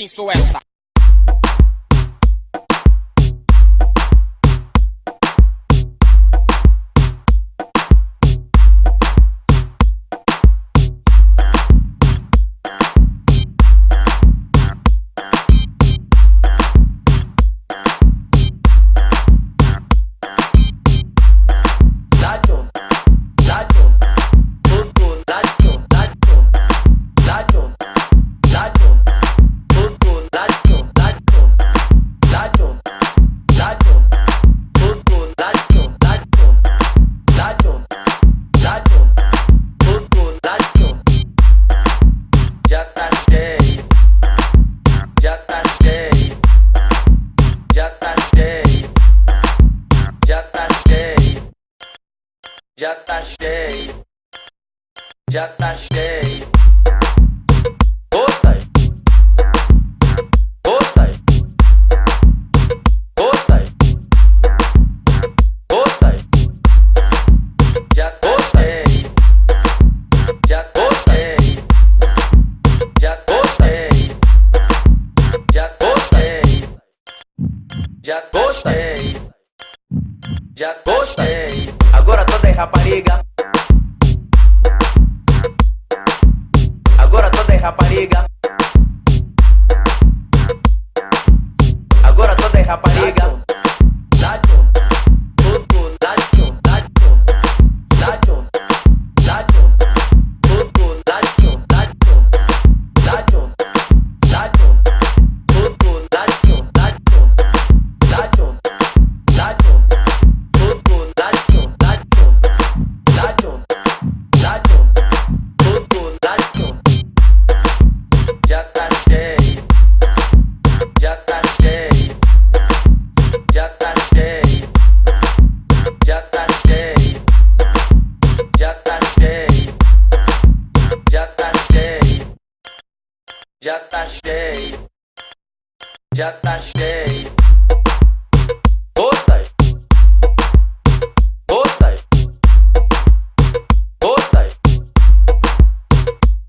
assim sou esta. Já tá cheio, já tá cheio. Gostas? Gostas? Gostas? Gostas? Já gostei, já gostei, já gostei, já gostei, já gostei, já gostei. Agora toda é rapariga. Agora toda é rapariga. Agora toda é rapariga. Ládio, tudo ládio, ládio, ládio, ládio, tudo ládio, ládio, ládio, ládio, tudo ládio, ládio, ládio, ládio, tudo ládio. Já tá cheio, já tá cheio, já tá cheio, já tá cheio, já tá cheio, já tá cheio, já tá cheio, já tá cheio. Gostas? Gostas? Gostas? Gostas?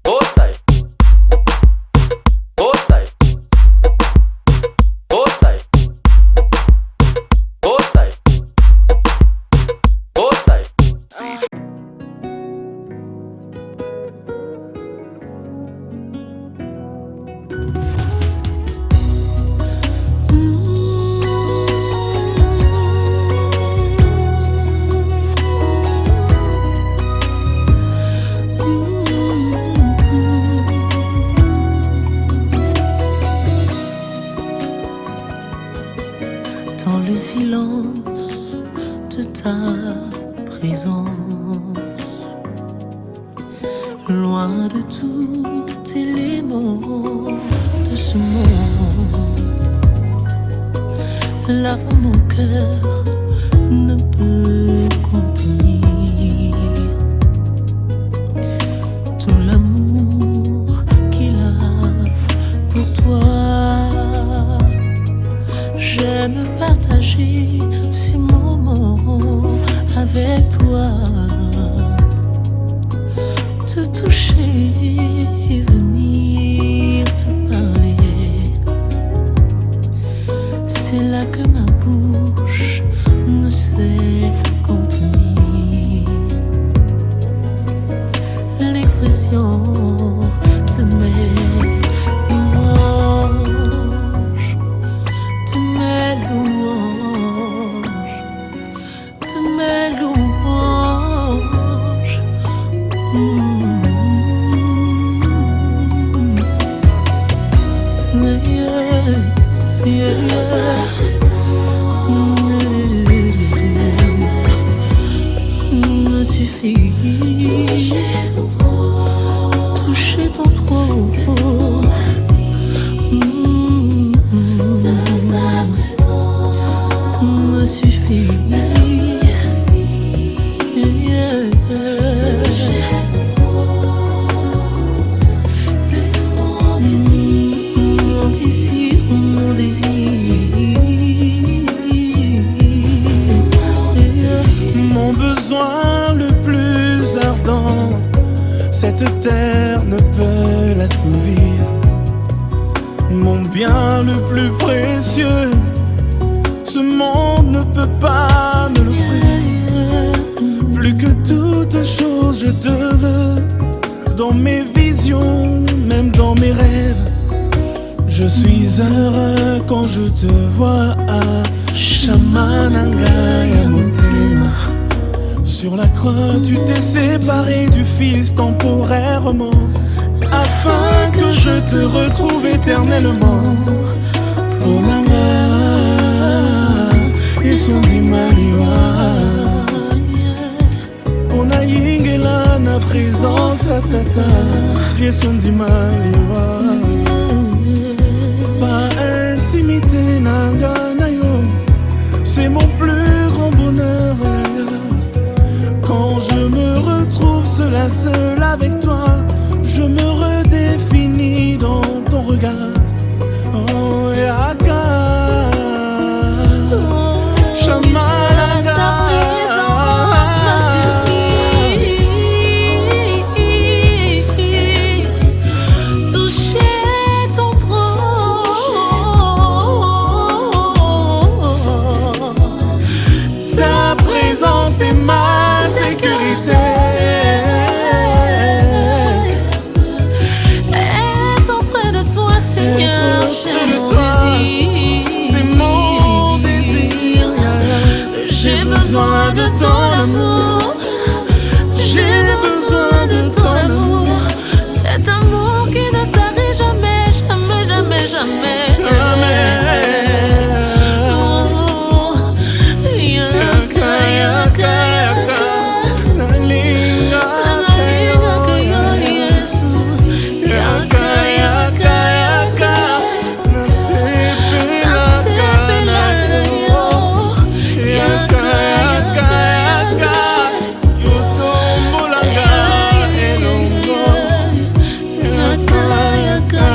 Gostas? Gostas? Gostas? Gostas? Dans le silence de ta présence, loin de tout élément de ce monde, là mon cœur ne peut contenir tout l'amour qu'il a pour toi. J'aime partager ces moments avec toi, te toucher et venir te parler. C'est là que ma bouche ne sait contenir l'expression de mes louanges, de mes louanges, de mes louanges. Yeah, yeah, yeah. Me suffit. Toucher ton trône. Me suffit. Yeah. Mon désir. Mon besoin le plus ardent, cette terre ne peut l'assouvir. Mon bien le plus précieux. Ce monde ne peut pas me l'offrir. Plus que toute chose, je te veux. Dans mes visions, même dans mes rêves. Je suis heureux quand je te vois à Shamananga Yamotema. Sur la croix, tu t'es séparé du Fils temporairement, afin que je te retrouve éternellement. Pour l'anga et son dimaliwa, on a yingela na présence à tata et son dimaliwa. Pas intimité nanga na yo, c'est mon plus grand bonheur. Quand je me retrouve seul à seul avec toi, je me redéfinis dans ton regard. Oh Yaka Shamananga, ta présence m'a suffi. Toucher ton trône, ta présence est ma sécurité. Être auprès de toi, Seigneur, c'est mon désir. J'ai besoin de ton amour. J'ai besoin de ton amour. Cet amour qui ne tarit jamais, jamais, jamais, jamais. Oh, yaka, yaka, yaka. Nalinga kayo Yesu. Yaka yaka yaka. Nasepela kayo. Yaka yaka yaka. Yotombolanga elongo. Yaka yaka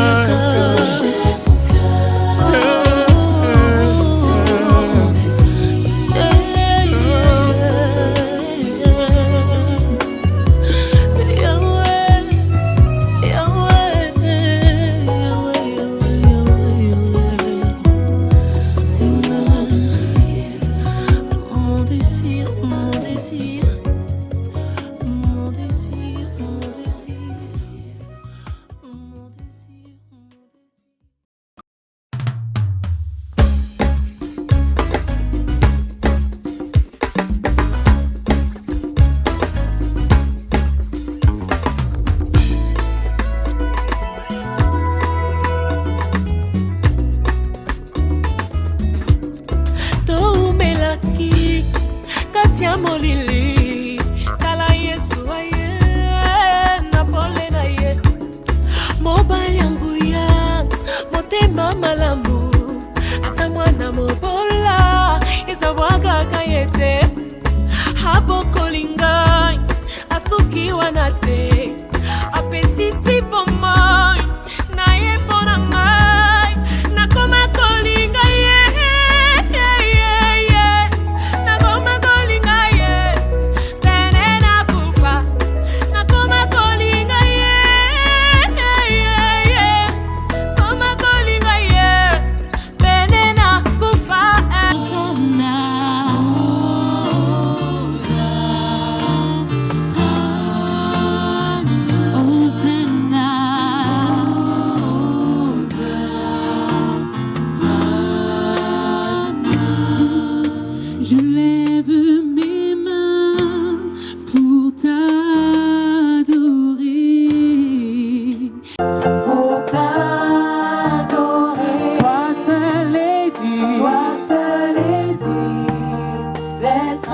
Mon désir, mon désir, mon désir, mon désir, mon désir. Toumelaki katia molili kala Yesu aye na pole na ye mobali yangu ya motema malamu ata mwana mobola ezabwaga kayete abokolinga asukiwa na te apesi tipoma na ye pona ngai nakoma kolinga ye. Je lève mes mains pour t'adorer. Pour t'adorer. Toi seul est digne. Toi seul est digne d'être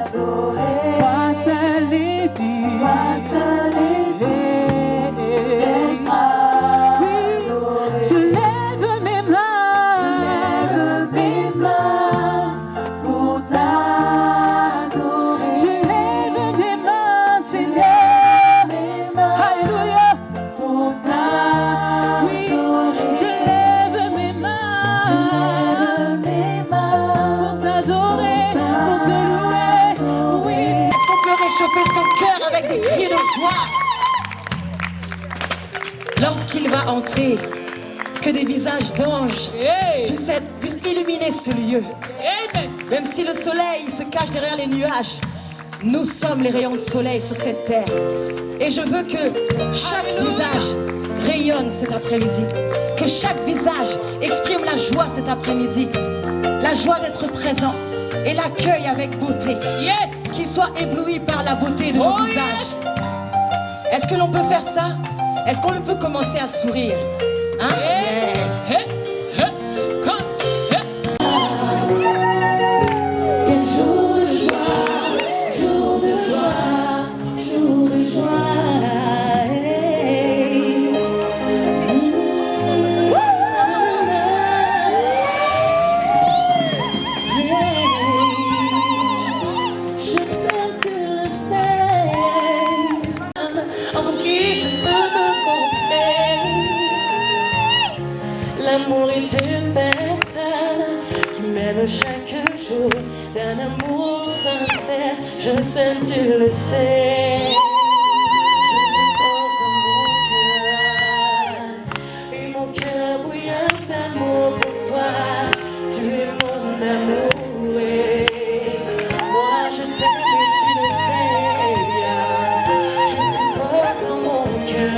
adoré. Toi seul est digne. Toi seul est digne d'être adoré. Je lève mes mains. Je lève mes mains. Pour t'adorer, je lève mes mains, Seigneur, alléluia, pour t'adorer, je lève mes mains, pour t'adorer, pour te louer, oui. Est-ce qu'on peut réchauffer son cœur avec des cris de joie lorsqu'il va entrer? que des visages d'anges puissent illuminer ce lieu. Même si le soleil se cache derrière les nuages, nous sommes les rayons de soleil sur cette terre. Et je veux que chaque visage rayonne cet après-midi. Que chaque visage exprime la joie cet après-midi. La joie d'être présent et l'accueil avec beauté. Qu'il soit ébloui par la beauté de nos visages. Est-ce que l'on peut faire ça? Est-ce qu'on peut commencer à sourire? Hein? Yes. L'amour est une personne qui m'aime chaque jour d'un amour sincère. Je t'aime, tu le sais. Je te porte dans mon cœur et mon cœur bouillonne d'amour pour toi. Tu es mon amour. Moi je t'aime et tu le sais. Je te porte dans mon cœur.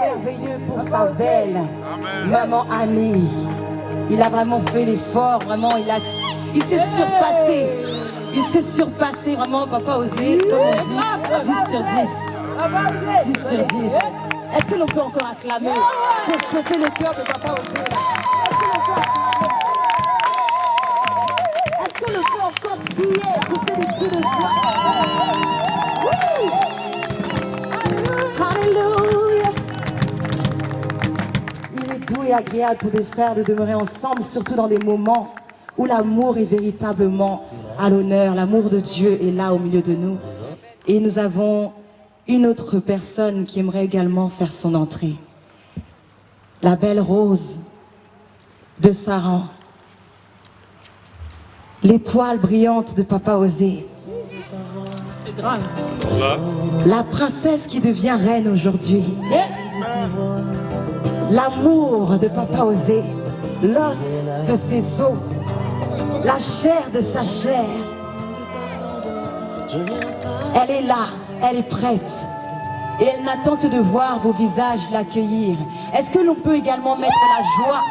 Merveilleux pour sa belle maman Annie. Il a vraiment fait l'effort, vraiment il s'est surpassé. Il s'est surpassé, vraiment Papa Osé, comme on dit, 10 sur 10. 10 sur 10. Est-ce que l'on peut encore acclamer pour chauffer le cœur de Papa Osé là? Est-ce que l'on peut encore crier, pousser des cris de joie? Alléluia. Il est doux et agréable pour des frères de demeurer ensemble, surtout dans des moments où l'amour est véritablement à l'honneur. L'amour de Dieu est là au milieu de nous. Et nous avons une autre personne qui aimerait également faire son entrée. La belle Rose de Saran. L'étoile brillante de Papa Osé. C'est grave. La princesse qui devient reine aujourd'hui. L'amour de Papa Osé. L'os de ses os. La chair de sa chair. Elle est là, elle est prête. et elle n'attend que de voir vos visages l'accueillir. Est-ce que l'on peut également mettre la joie?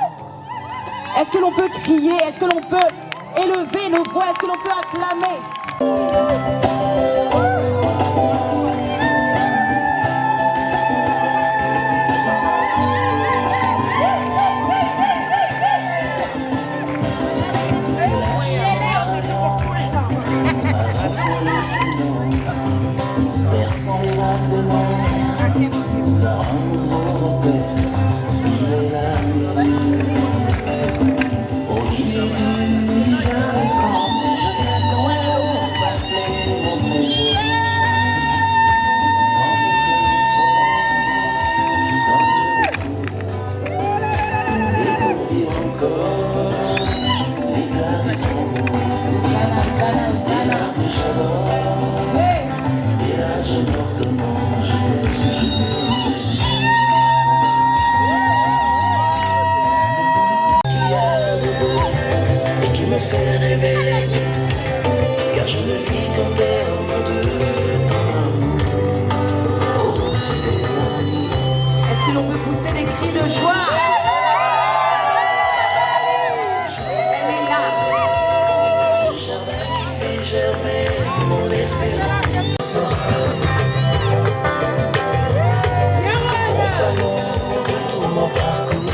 Est-ce que l'on peut crier? Est-ce que l'on peut élever nos voix? Est-ce que l'on peut acclamer? Est-ce que l'on peut pousser des cris de joie? Elle est là. Ce jardin qui fait germer mon espérance sera compagnon de tout mon parcours.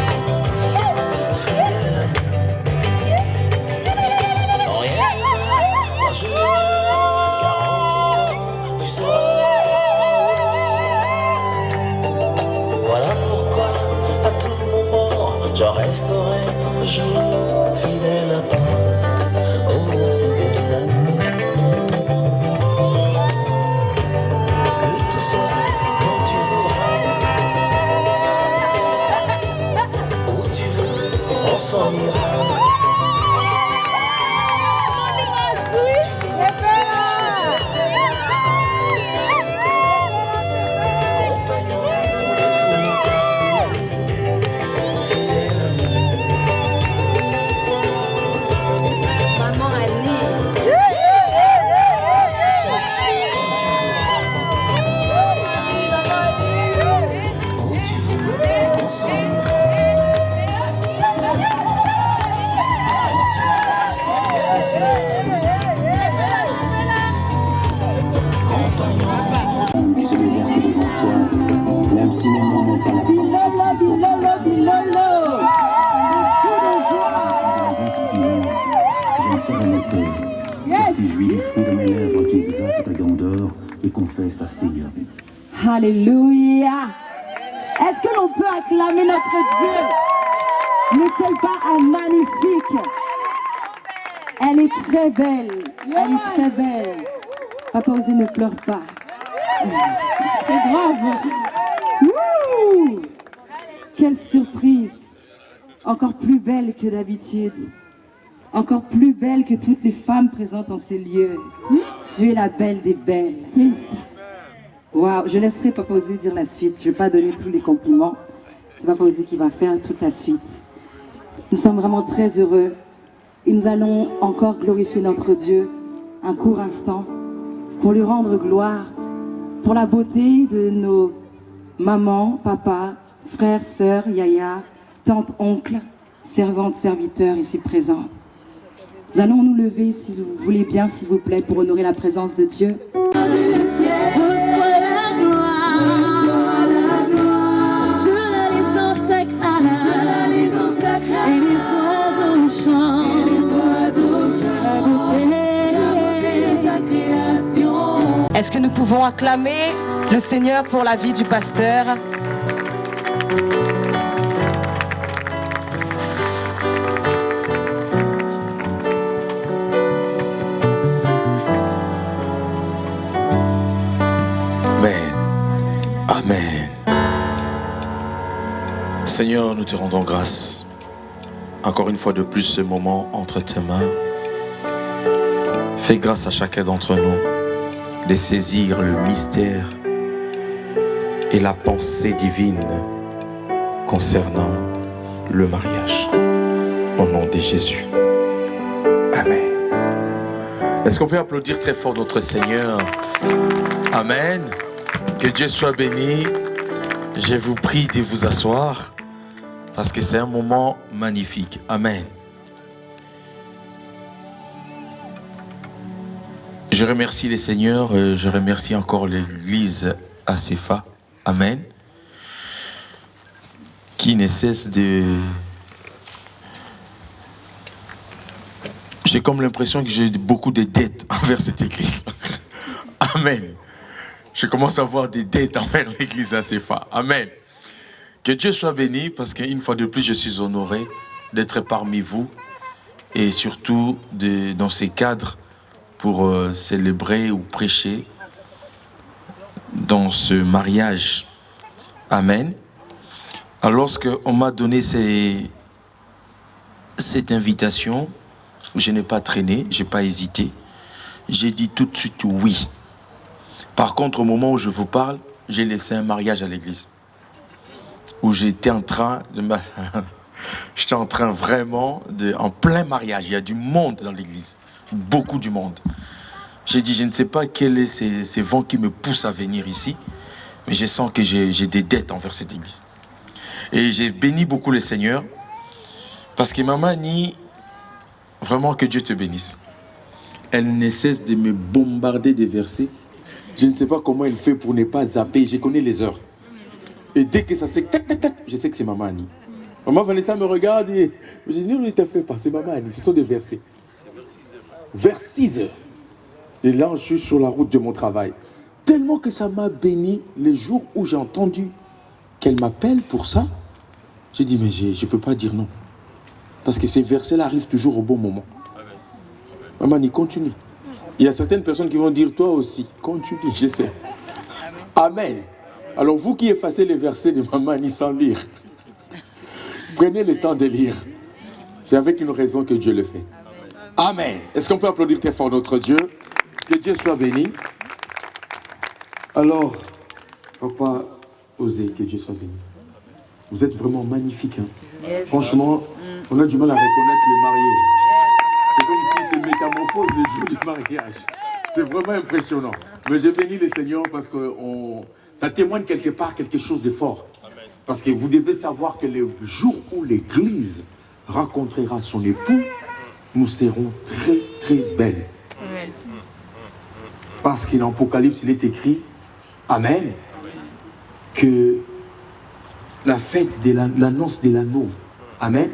Fidèle ami. Rien ne va, moi je veux mieux, car en tout temps tu seras. Voilà pourquoi à tout moment je resterai toujours fidèle à toi. Oh fidèle ami. Que tout soit quand tu voudras, où tu veux, on s'en ira. Compagnon de tout mon parcours, fidèle ami. Maman Annie. Où tu veux, on s'en ira. Qui se déverse devant toi, même si mes mains n'ont pas la force. Dans les insuffisances, j'en serai moqueur, car tu jouis du fruit de mes lèvres qui exaltent ta grandeur et confesse ta seigneurie. Alléluia. Est-ce que l'on peut acclamer notre Dieu? N'est-elle pas magnifique? Elle est très belle. Elle est très belle. Papa Osé, ne pleure pas. C'est grave. Wouh! Quelle surprise. Encore plus belle que d'habitude. Encore plus belle que toutes les femmes présentes en ces lieux. Tu es la belle des belles. C'est ça. Waouh, je laisserai Papa Osé dire la suite. Je ne vais pas donner tous les compliments. C'est Papa Osé qui va faire toute la suite. Nous sommes vraiment très heureux. Et nous allons encore glorifier notre Dieu un court instant pour lui rendre gloire, pour la beauté de nos mamans, papas, frères, sœurs, yaya, tantes, oncles, servantes, serviteurs ici présents. Nous allons nous lever, si vous voulez bien, s'il vous plaît, pour honorer la présence de Dieu. Est-ce que nous pouvons acclamer le Seigneur pour la vie du pasteur? Amen. Amen. Seigneur, nous te rendons grâce. Encore une fois de plus, ce moment entre tes mains. Fais grâce à chacun d'entre nous de saisir le mystère et la pensée divine concernant le mariage. Au nom de Jésus. Amen. Est-ce qu'on peut applaudir très fort notre Seigneur? Amen. Que Dieu soit béni. Je vous prie de vous asseoir parce que c'est un moment magnifique. Amen. Je remercie les seigneurs, je remercie encore l'église ACFA. Amen. Qui ne cesse de... J'ai comme l'impression que j'ai beaucoup de dettes envers cette église. Amen. Je commence à avoir des dettes envers l'église ACFA. Amen. Que Dieu soit béni parce qu'une fois de plus, je suis honoré d'être parmi vous et surtout dans ces cadres pour célébrer ou prêcher dans ce mariage. Amen. Alors, lorsqu'on m'a donné cette invitation, je n'ai pas traîné, je n'ai pas hésité. J'ai dit tout de suite oui. Par contre, au moment où je vous parle, j'ai laissé un mariage à l'église. Où j'étais en train de... J'étais en train vraiment en plein mariage. Il y a du monde dans l'église. Beaucoup du monde. J'ai dit, je ne sais pas quel est ces vents qui me poussent à venir ici. Mais je sens que j'ai des dettes envers cette église. Et j'ai béni beaucoup le Seigneur. Parce que maman dit, vraiment que Dieu te bénisse. Elle ne cesse de me bombarder des versets. Je ne sais pas comment elle fait pour ne pas zapper. Je connais les heures. Et dès que ça c'est tac, tac, tac, je sais que c'est maman Annie. Maman Vanessa me regarde et je dis, non, ne t'en fais pas, c'est maman Annie. Ce sont des versets. Vers 6 heures. Et là, je suis sur la route de mon travail. Tellement que ça m'a béni le jour où j'ai entendu qu'elle m'appelle pour ça. J'ai dit, mais je ne peux pas dire non. Parce que ces versets-là arrivent toujours au bon moment. Maman Annie, continue. Il y a certaines personnes qui vont dire, toi aussi, continue, je sais. Amen. Alors vous qui effacez les versets de maman Annie sans lire, prenez le temps de lire. C'est avec une raison que Dieu le fait. Amen. Est-ce qu'on peut applaudir très fort notre Dieu? Que Dieu soit béni. Alors, papa, osez, que Dieu soit béni. Vous êtes vraiment magnifique. Hein? Yes. Franchement, on a du mal à reconnaître les mariés. C'est comme si c'est métamorphose le jour du mariage. C'est vraiment impressionnant. Mais j'ai béni le Seigneur parce que ça témoigne quelque part quelque chose de fort. Parce que vous devez savoir que le jour où l'Église rencontrera son époux, nous serons très très belles. Amen. Parce qu'en Apocalypse, il est écrit, Amen, que la fête de l'annonce de l'anneau, Amen,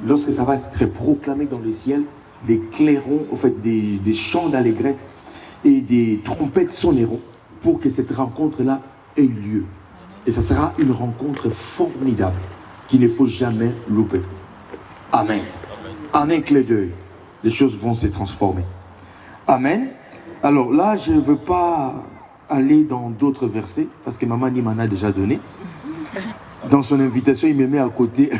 lorsque ça va être proclamé dans le ciel, des clairons, en fait, des chants d'allégresse et des trompettes sonneront pour que cette rencontre-là ait lieu. Et ça sera une rencontre formidable qu'il ne faut jamais louper. Amen. En un clin d'œil, les choses vont se transformer. Amen. Alors là, je ne veux pas aller dans d'autres versets parce que maman m'en a déjà donné. Dans son invitation, il me met à côté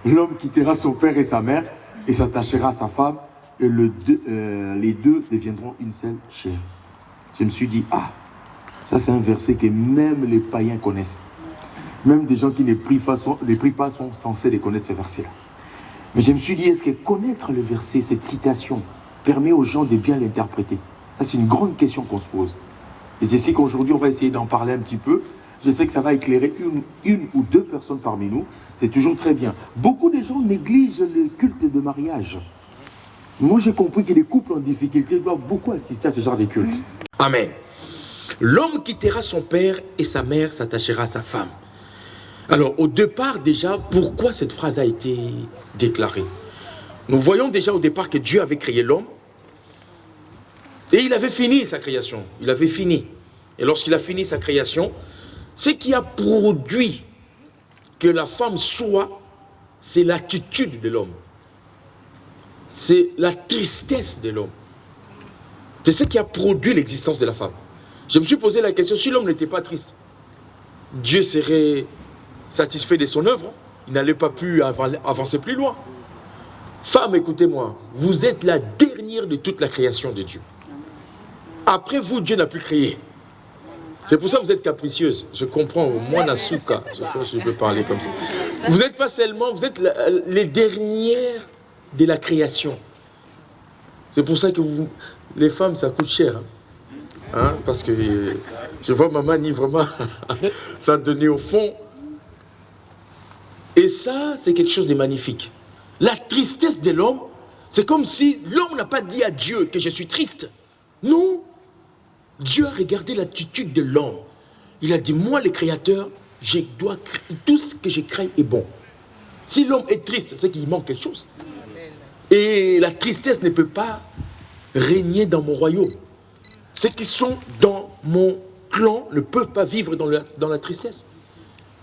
l'homme quittera son père et sa mère et s'attachera à sa femme et les deux deviendront une seule chair. Je me suis dit, ah, ça c'est un verset que même les païens connaissent. Même des gens qui ne prient pas sont censés les connaître ce verset-là. Mais je me suis dit, est-ce que connaître le verset, cette citation, permet aux gens de bien l'interpréter? C'est une grande question qu'on se pose. Et je sais qu'aujourd'hui, on va essayer d'en parler un petit peu. Je sais que ça va éclairer une ou deux personnes parmi nous. C'est toujours très bien. Beaucoup de gens négligent le culte de mariage. Moi, j'ai compris que les couples en difficulté doivent beaucoup assister à ce genre de culte. Amen. L'homme quittera son père et sa mère s'attachera à sa femme. Alors, au départ, déjà, pourquoi cette phrase a été déclarée? Nous voyons déjà au départ que Dieu avait créé l'homme et il avait fini sa création. Il avait fini. Et lorsqu'il a fini sa création, ce qui a produit que la femme soit, c'est l'attitude de l'homme. C'est la tristesse de l'homme. C'est ce qui a produit l'existence de la femme. Je me suis posé la question, si l'homme n'était pas triste, Dieu serait satisfait de son œuvre, il n'allait pas pu avancer plus loin. Femme, écoutez-moi, vous êtes la dernière de toute la création de Dieu. Après vous, Dieu n'a plus créé. C'est pour ça que vous êtes capricieuse. Je comprends, moi, Nasuka, je peux parler comme ça. Vous n'êtes pas seulement, vous êtes les dernières de la création. C'est pour ça que les femmes, ça coûte cher. Hein. Hein, parce que je vois maman ni vraiment s'en donner au fond. Et ça, c'est quelque chose de magnifique. La tristesse de l'homme, c'est comme si l'homme n'a pas dit à Dieu que je suis triste. Non. Dieu a regardé l'attitude de l'homme. Il a dit, moi le Créateur, tout ce que je crains est bon. Si l'homme est triste, c'est qu'il manque quelque chose. Et la tristesse ne peut pas régner dans mon royaume. Ceux qui sont dans mon clan ne peuvent pas vivre dans la tristesse.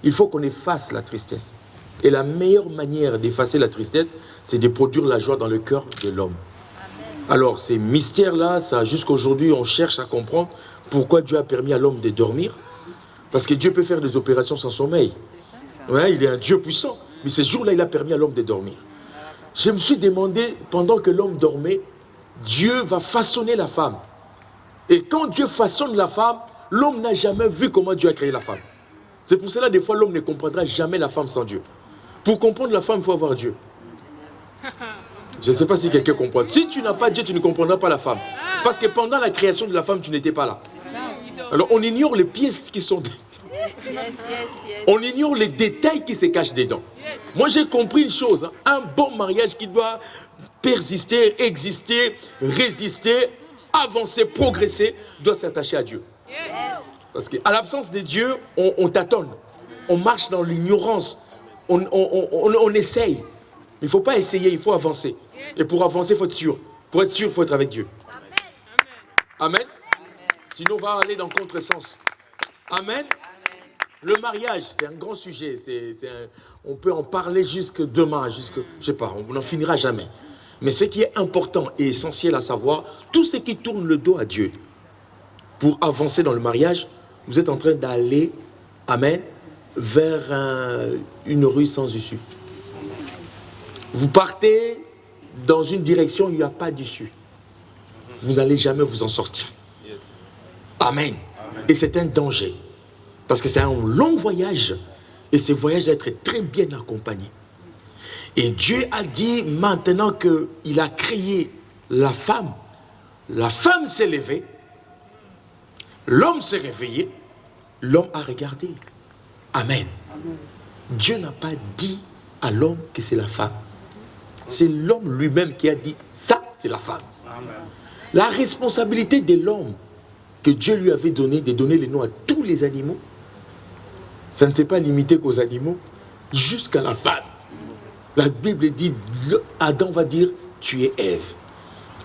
Il faut qu'on efface la tristesse. Et la meilleure manière d'effacer la tristesse, c'est de produire la joie dans le cœur de l'homme. Alors, ces mystères-là, jusqu'à aujourd'hui, on cherche à comprendre pourquoi Dieu a permis à l'homme de dormir. Parce que Dieu peut faire des opérations sans sommeil. Ouais, il est un Dieu puissant. Mais ce jour-là, il a permis à l'homme de dormir. Je me suis demandé, pendant que l'homme dormait, Dieu va façonner la femme. Et quand Dieu façonne la femme, l'homme n'a jamais vu comment Dieu a créé la femme. C'est pour cela, des fois, l'homme ne comprendra jamais la femme sans Dieu. Pour comprendre la femme, il faut avoir Dieu. Je ne sais pas si quelqu'un comprend. Si tu n'as pas Dieu, tu ne comprendras pas la femme. Parce que pendant la création de la femme, tu n'étais pas là. Alors, on ignore les pièces qui sont... On ignore les détails qui se cachent dedans. Moi, j'ai compris une chose. Hein. Un bon mariage qui doit persister, exister, résister, avancer, progresser, doit s'attacher à Dieu. Parce qu'à l'absence de Dieu, on tâtonne. On marche dans l'ignorance. On essaye. Il ne faut pas essayer, il faut avancer. Et pour avancer, il faut être sûr. Pour être sûr, il faut être avec Dieu. Amen. Sinon, on va aller dans le contresens. Amen. Le mariage, c'est un grand sujet. On peut en parler jusque demain, je ne sais pas, on n'en finira jamais. Mais ce qui est important et essentiel à savoir, tout ce qui tourne le dos à Dieu, pour avancer dans le mariage, vous êtes en train d'aller, amen, vers une rue sans issue. Vous partez dans une direction où il n'y a pas d'issue. Vous n'allez jamais vous en sortir. Amen. Et c'est un danger. Parce que c'est un long voyage. Et ce voyage doit être très bien accompagné. Et Dieu a dit maintenant qu'il a créé la femme s'est levée, l'homme s'est réveillé, l'homme a regardé. Amen. Dieu n'a pas dit à l'homme que c'est la femme. C'est l'homme lui-même qui a dit, ça c'est la femme. Amen. La responsabilité de l'homme que Dieu lui avait donné, de donner les noms à tous les animaux, ça ne s'est pas limité qu'aux animaux, jusqu'à la femme. La Bible dit, Adam va dire, tu es Ève.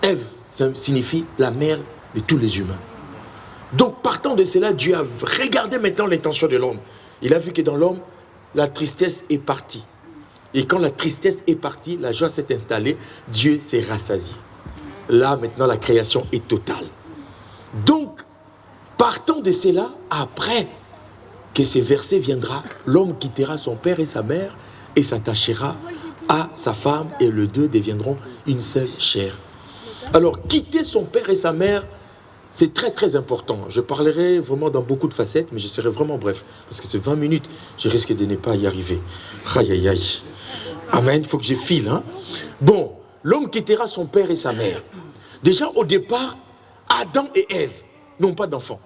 Ève, ça signifie la mère de tous les humains. Donc partant de cela, Dieu a regardé maintenant l'intention de l'homme. Il a vu que dans l'homme, la tristesse est partie. Et quand la tristesse est partie, la joie s'est installée, Dieu s'est rassasié. Là, maintenant, la création est totale. Donc, partant de cela, après que ces versets viendra, l'homme quittera son père et sa mère et s'attachera à sa femme et les deux deviendront une seule chair. Alors, quitter son père et sa mère, c'est très très important. Je parlerai vraiment dans beaucoup de facettes, mais je serai vraiment bref. Parce que c'est 20 minutes, je risque de ne pas y arriver. Aïe aïe aïe. Amen, il faut que je file. Hein? Bon, l'homme quittera son père et sa mère. Déjà au départ, Adam et Ève n'ont pas d'enfants.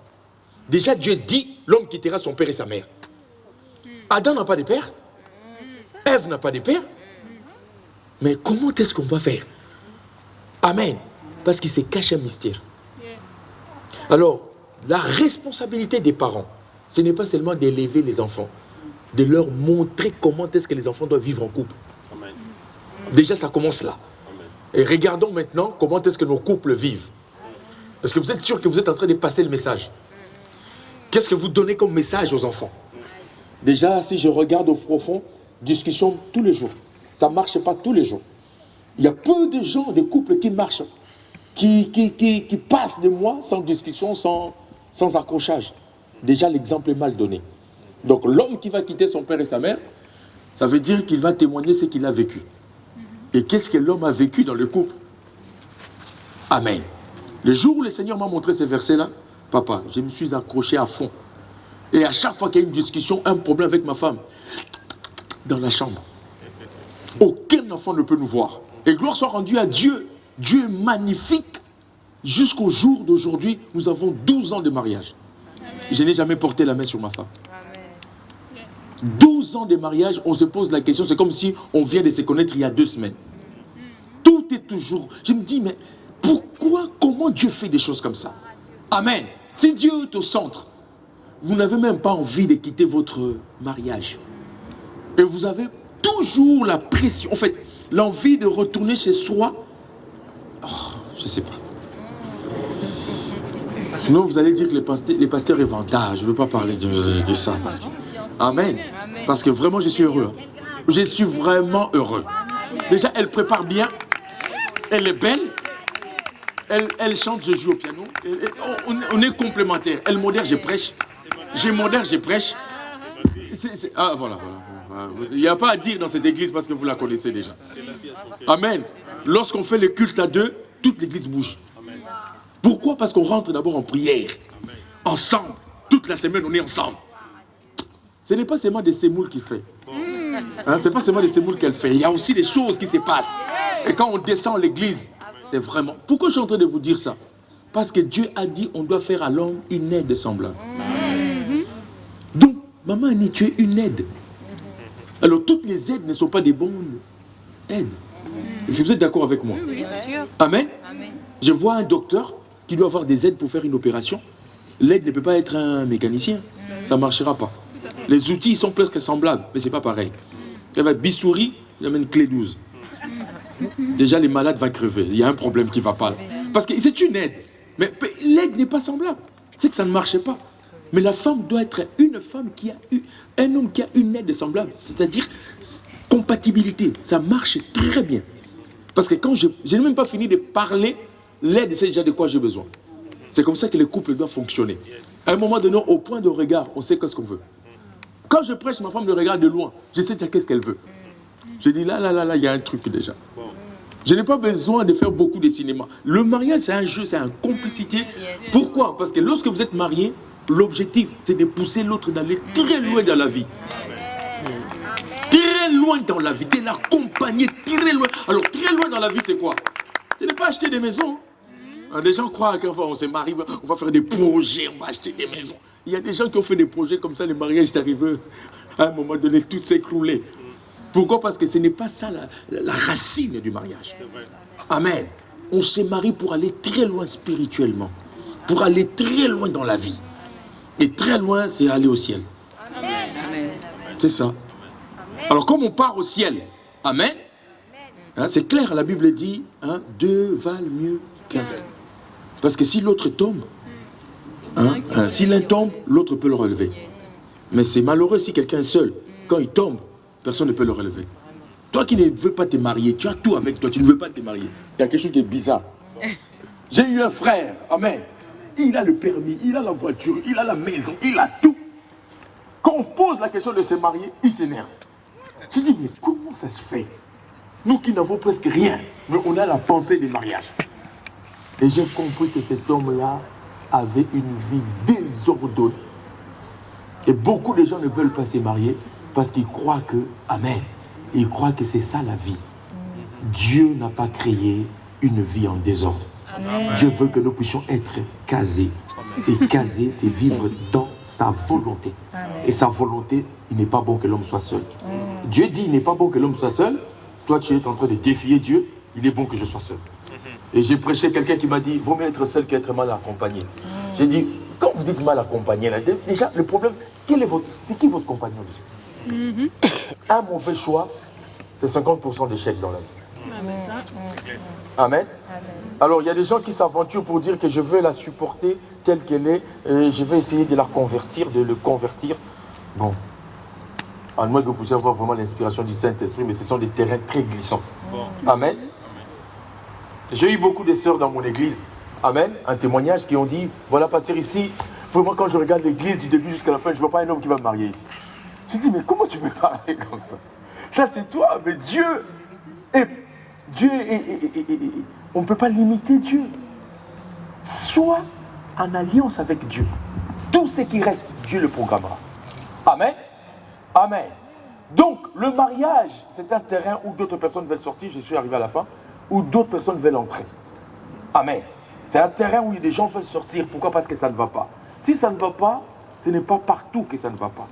Déjà Dieu dit, l'homme quittera son père et sa mère. Adam n'a pas de père. Ève n'a pas de père. Mais comment est-ce qu'on va faire? Amen. Parce qu'il se cache un mystère. Alors, la responsabilité des parents, ce n'est pas seulement d'élever les enfants, de leur montrer comment est-ce que les enfants doivent vivre en couple. Amen. Déjà, ça commence là. Amen. Et regardons maintenant comment est-ce que nos couples vivent. Est-ce que vous êtes sûr que vous êtes en train de passer le message? Qu'est-ce que vous donnez comme message aux enfants? Déjà, si je regarde au profond, discussion tous les jours. Ça ne marche pas tous les jours. Il y a peu de gens, de couples qui marchent, qui passent des mois sans discussion, sans accrochage. Déjà, l'exemple est mal donné. Donc, l'homme qui va quitter son père et sa mère, ça veut dire qu'il va témoigner ce qu'il a vécu. Et qu'est-ce que l'homme a vécu dans le couple? Amen. Le jour où le Seigneur m'a montré ces versets-là, papa, je me suis accroché à fond. Et à chaque fois qu'il y a une discussion, un problème avec ma femme, dans la chambre, aucun enfant ne peut nous voir. Et gloire soit rendue à Dieu. Dieu est magnifique. Jusqu'au jour d'aujourd'hui, nous avons 12 ans de mariage. Je n'ai jamais porté la main sur ma femme. 12 ans de mariage, on se pose la question, c'est comme si on vient de se connaître il y a 2 semaines. Tout est toujours... Je me dis, mais pourquoi, comment Dieu fait des choses comme ça? Amen. Si Dieu est au centre, vous n'avez même pas envie de quitter votre mariage. Et vous avez toujours la pression, en fait, l'envie de retourner chez soi. Oh, je ne sais pas. Sinon, vous allez dire que les pasteurs éventards. Je ne veux pas parler de ça. Parce que... Amen. Parce que vraiment, je suis heureux. Je suis vraiment heureux. Déjà, elle prépare bien. Elle est belle. Elle chante, je joue au piano. On est complémentaires. Elle modère, je prêche. Je modère, je prêche. Ah, voilà. Il n'y a pas à dire dans cette église parce que vous la connaissez déjà. Amen. Lorsqu'on fait le culte à 2, toute l'église bouge. Pourquoi? Parce qu'on rentre d'abord en prière. Ensemble. Toute la semaine, on est ensemble. Ce n'est pas seulement des sémoules qu'il fait. Hein, ce n'est pas seulement des sémoules qu'elle fait. Il y a aussi des choses qui se passent. Et quand on descend à l'église, c'est vraiment... Pourquoi je suis en train de vous dire ça? Parce que Dieu a dit on doit faire à l'homme une aide semblable. Donc, maman Annie, tu es une aide. Alors, toutes les aides ne sont pas des bonnes aides. Est-ce que vous êtes d'accord avec moi? Oui, bien sûr. Amen. Je vois un docteur qui doit avoir des aides pour faire une opération. L'aide ne peut pas être un mécanicien. Ça ne marchera pas. Les outils sont presque semblables, mais ce n'est pas pareil. Il va être bistouri, il amène clé 12. Déjà, les malades vont crever. Il y a un problème qui ne va pas là. Parce que c'est une aide. Mais l'aide n'est pas semblable. C'est que ça ne marchait pas. Mais la femme doit être une femme qui a eu, un homme qui a une aide semblable. C'est-à-dire compatibilité. Ça marche très bien. Parce que quand je n'ai même pas fini de parler, l'aide, c'est déjà de quoi j'ai besoin. C'est comme ça que le couple doit fonctionner. À un moment donné, au point de regard, on sait ce qu'on veut. Quand je prêche, ma femme me regarde de loin. Je sais déjà qu'est-ce qu'elle veut. Je dis là, il y a un truc déjà. Je n'ai pas besoin de faire beaucoup de cinéma. Le mariage, c'est un jeu, c'est une complicité. Pourquoi? Parce que lorsque vous êtes mariés, l'objectif, c'est de pousser l'autre d'aller très loin dans la vie. Très loin dans la vie, de l'accompagner très loin. Alors, très loin dans la vie, c'est quoi? Ce n'est pas acheter des maisons. Les gens croient qu'on se marie, on va faire des projets, on va acheter des maisons. Il y a des gens qui ont fait des projets comme ça, le mariage est arrivé à un moment donné, tout s'est écroulé. Pourquoi? Parce que ce n'est pas ça la racine du mariage. Amen. On se marie pour aller très loin spirituellement, pour aller très loin dans la vie. Et très loin, c'est aller au ciel. Amen. C'est ça. Alors, comme on part au ciel, amen, hein, c'est clair, la Bible dit, hein, 2 valent mieux qu'un. Parce que si l'autre tombe, si l'un tombe, l'autre peut le relever. Mais c'est malheureux si quelqu'un est seul. Quand il tombe, personne ne peut le relever. Toi qui ne veux pas te marier, tu as tout avec toi, tu ne veux pas te marier. Il y a quelque chose qui est bizarre. J'ai eu un frère, amen. Il a le permis, il a la voiture, il a la maison, il a tout. Quand on pose la question de se marier, il s'énerve. Je dis, mais comment ça se fait? Nous qui n'avons presque rien, mais on a la pensée du mariage. Et j'ai compris que cet homme-là avait une vie désordonnée. Et beaucoup de gens ne veulent pas se marier parce qu'ils croient que, amen, ils croient que c'est ça la vie. Dieu n'a pas créé une vie en désordre. Amen. Dieu veut que nous puissions être casés. Et caser, c'est vivre dans sa volonté. Amen. Et sa volonté, il n'est pas bon que l'homme soit seul. Dieu dit, il n'est pas bon que l'homme soit seul. Toi, tu es en train de défier Dieu. Il est bon que je sois seul. Et j'ai prêché quelqu'un qui m'a dit, vaut mieux être seul qu'être mal accompagné. J'ai dit, quand vous dites mal accompagné, là, déjà, le problème, c'est qui votre compagnon déjà? Un mauvais choix, c'est 50% d'échec dans la vie. Amen. Alors, il y a des gens qui s'aventurent pour dire que je veux la supporter telle qu'elle est, et je vais essayer de la convertir, de le convertir. Bon, à moins que vous puissiez avoir vraiment l'inspiration du Saint-Esprit, mais ce sont des terrains très glissants. Amen. J'ai eu beaucoup de sœurs dans mon église, amen, un témoignage qui ont dit, voilà, pasteur, ici, vraiment quand je regarde l'église du début jusqu'à la fin, je ne vois pas un homme qui va me marier ici. Je dis, mais comment tu peux parler comme ça? Ça c'est toi, mais Dieu est... on ne peut pas limiter Dieu. Sois en alliance avec Dieu. Tout ce qui reste, Dieu le programmera. Amen. Amen. Donc, le mariage, c'est un terrain où d'autres personnes veulent sortir, je suis arrivé à la fin, où d'autres personnes veulent entrer. Amen. C'est un terrain où les gens veulent sortir. Pourquoi? Parce que ça ne va pas. Si ça ne va pas, ce n'est pas partout que ça ne va pas.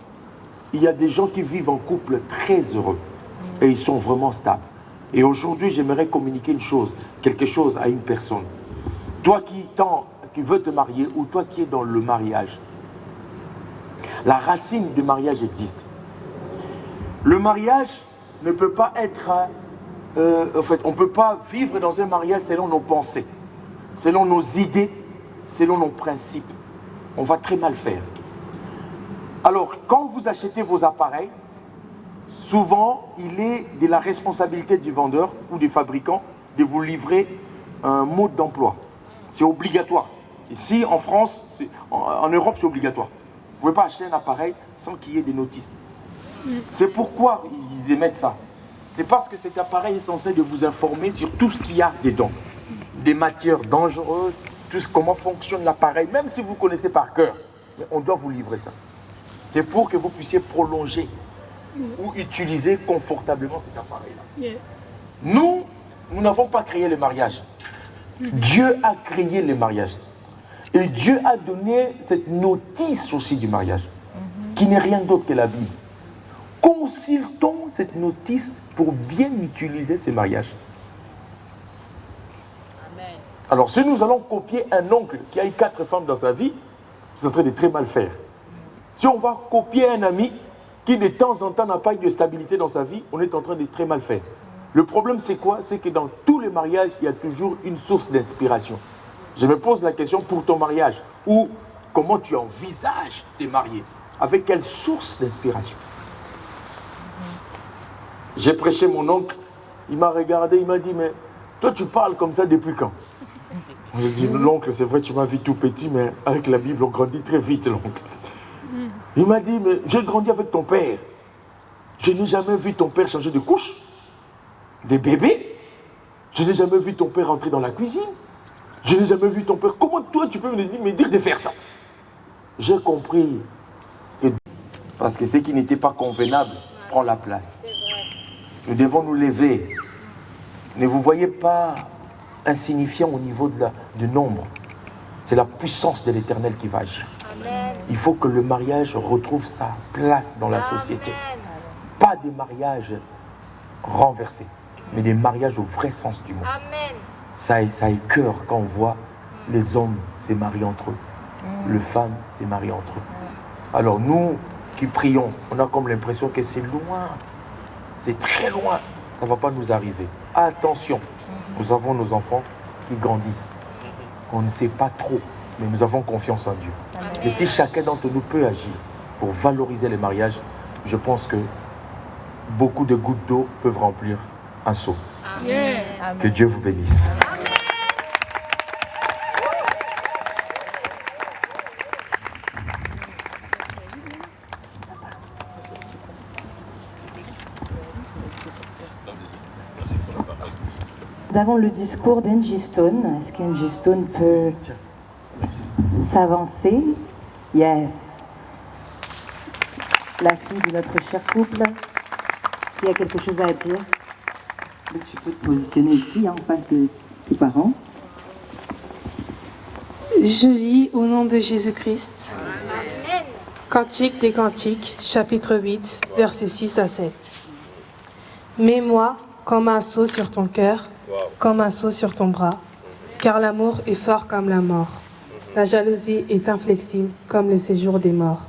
Il y a des gens qui vivent en couple très heureux et ils sont vraiment stables. Et aujourd'hui, j'aimerais communiquer quelque chose à une personne. Toi qui veux te marier ou toi qui es dans le mariage, la racine du mariage existe. Le mariage ne peut pas être... en fait, on ne peut pas vivre dans un mariage selon nos pensées, selon nos idées, selon nos principes. On va très mal faire. Alors, quand vous achetez vos appareils, souvent, il est de la responsabilité du vendeur ou du fabricant de vous livrer un mode d'emploi. C'est obligatoire. Ici, en France, en Europe, c'est obligatoire. Vous ne pouvez pas acheter un appareil sans qu'il y ait des notices. C'est pourquoi ils émettent ça. C'est parce que cet appareil est censé de vous informer sur tout ce qu'il y a dedans. Des matières dangereuses, comment fonctionne l'appareil, même si vous connaissez par cœur. Mais on doit vous livrer ça. C'est pour que vous puissiez prolonger ou utiliser confortablement cet appareil-là. Nous n'avons pas créé le mariage. Dieu a créé le mariage. Et Dieu a donné cette notice aussi du mariage, qui n'est rien d'autre que la Bible. Consultons cette notice pour bien utiliser ce mariage. Amen. Alors, si nous allons copier un oncle qui a eu 4 femmes dans sa vie, c'est en train de très mal faire. Si on va copier un ami qui de temps en temps n'a pas eu de stabilité dans sa vie, on est en train de très mal faire. Le problème, c'est quoi? C'est que dans tous les mariages, il y a toujours une source d'inspiration. Je me pose la question pour ton mariage, ou comment tu envisages de te marier? Avec quelle source d'inspiration? J'ai prêché mon oncle, il m'a regardé, il m'a dit, mais toi tu parles comme ça depuis quand? J'ai dit, l'oncle, c'est vrai, tu m'as vu tout petit, mais avec la Bible, on grandit très vite, l'oncle. Il m'a dit, mais j'ai grandi avec ton père. Je n'ai jamais vu ton père changer de couche, des bébés. Je n'ai jamais vu ton père entrer dans la cuisine. Je n'ai jamais vu ton père. Comment toi, tu peux me dire de faire ça? J'ai compris que... Parce que ce qui n'était pas convenable prend la place. Nous devons nous lever. Ne vous voyez pas insignifiant au niveau du nombre. C'est la puissance de l'Éternel qui va agir. Amen. Il faut que le mariage retrouve sa place dans la société. Pas des mariages renversés, mais des mariages au vrai sens du mot. Amen. Ça écoeure quand on voit les hommes se marier entre eux, les femmes se marier entre eux. Alors nous qui prions, on a comme l'impression que c'est loin, c'est très loin, ça ne va pas nous arriver. Attention, nous avons nos enfants qui grandissent. On ne sait pas trop, mais nous avons confiance en Dieu. Amen. Et si chacun d'entre nous peut agir pour valoriser les mariages, je pense que beaucoup de gouttes d'eau peuvent remplir un seau. Amen. Que Dieu vous bénisse. Nous avons le discours d'Angie Stone. Est-ce qu'Angie Stone peut s'avancer? Yes. La fille de notre cher couple qui a quelque chose à dire. Donc tu peux te positionner ici, en face de tes parents. Je lis au nom de Jésus-Christ. Cantique des Cantiques, chapitre 8, versets 6 à 7. Mets-moi comme un sceau sur ton cœur, comme un sceau sur ton bras, car l'amour est fort comme la mort. La jalousie est inflexible comme le séjour des morts.